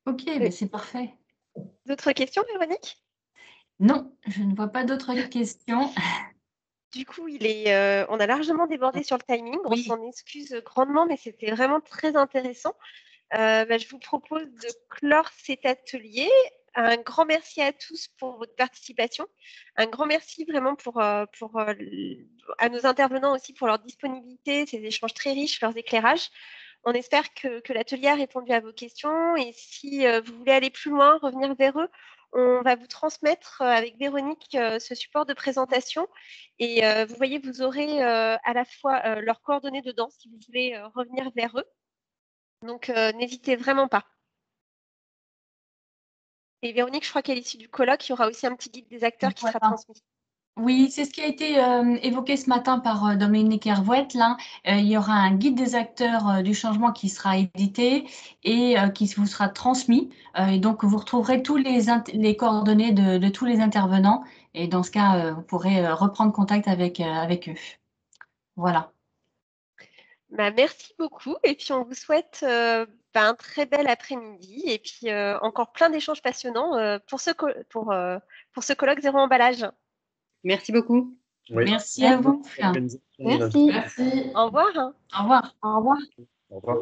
Ok, mais c'est parfait. D'autres questions, Véronique? Non, je ne vois pas d'autres questions. Du coup, on a largement débordé sur le timing. On Oui. s'en excuse grandement, mais c'était vraiment très intéressant. Je vous propose de clore cet atelier. Un grand merci à tous pour votre participation. Un grand merci vraiment à nos intervenants aussi pour leur disponibilité, ces échanges très riches, leurs éclairages. On espère que l'atelier a répondu à vos questions, et si vous voulez aller plus loin, revenir vers eux, on va vous transmettre avec Véronique ce support de présentation, et vous voyez, vous aurez à la fois leurs coordonnées dedans si vous voulez revenir vers eux. Donc, n'hésitez vraiment pas. Et Véronique, je crois qu'à l'issue du colloque, il y aura aussi un petit guide des acteurs qui sera transmis. Oui, c'est ce qui a été évoqué ce matin par Dominique Hervouet. Là, il y aura un guide des acteurs du changement qui sera édité et qui vous sera transmis. Et donc, vous retrouverez tous les coordonnées de tous les intervenants. Et dans ce cas, vous pourrez reprendre contact avec eux. Voilà. Merci beaucoup. Et puis, on vous souhaite un très bel après-midi. Et puis, encore plein d'échanges passionnants pour ce colloque Zéro Emballage. Merci beaucoup. Oui. Merci à vous. Merci. Merci. Au revoir. Au revoir. Au revoir. Au revoir.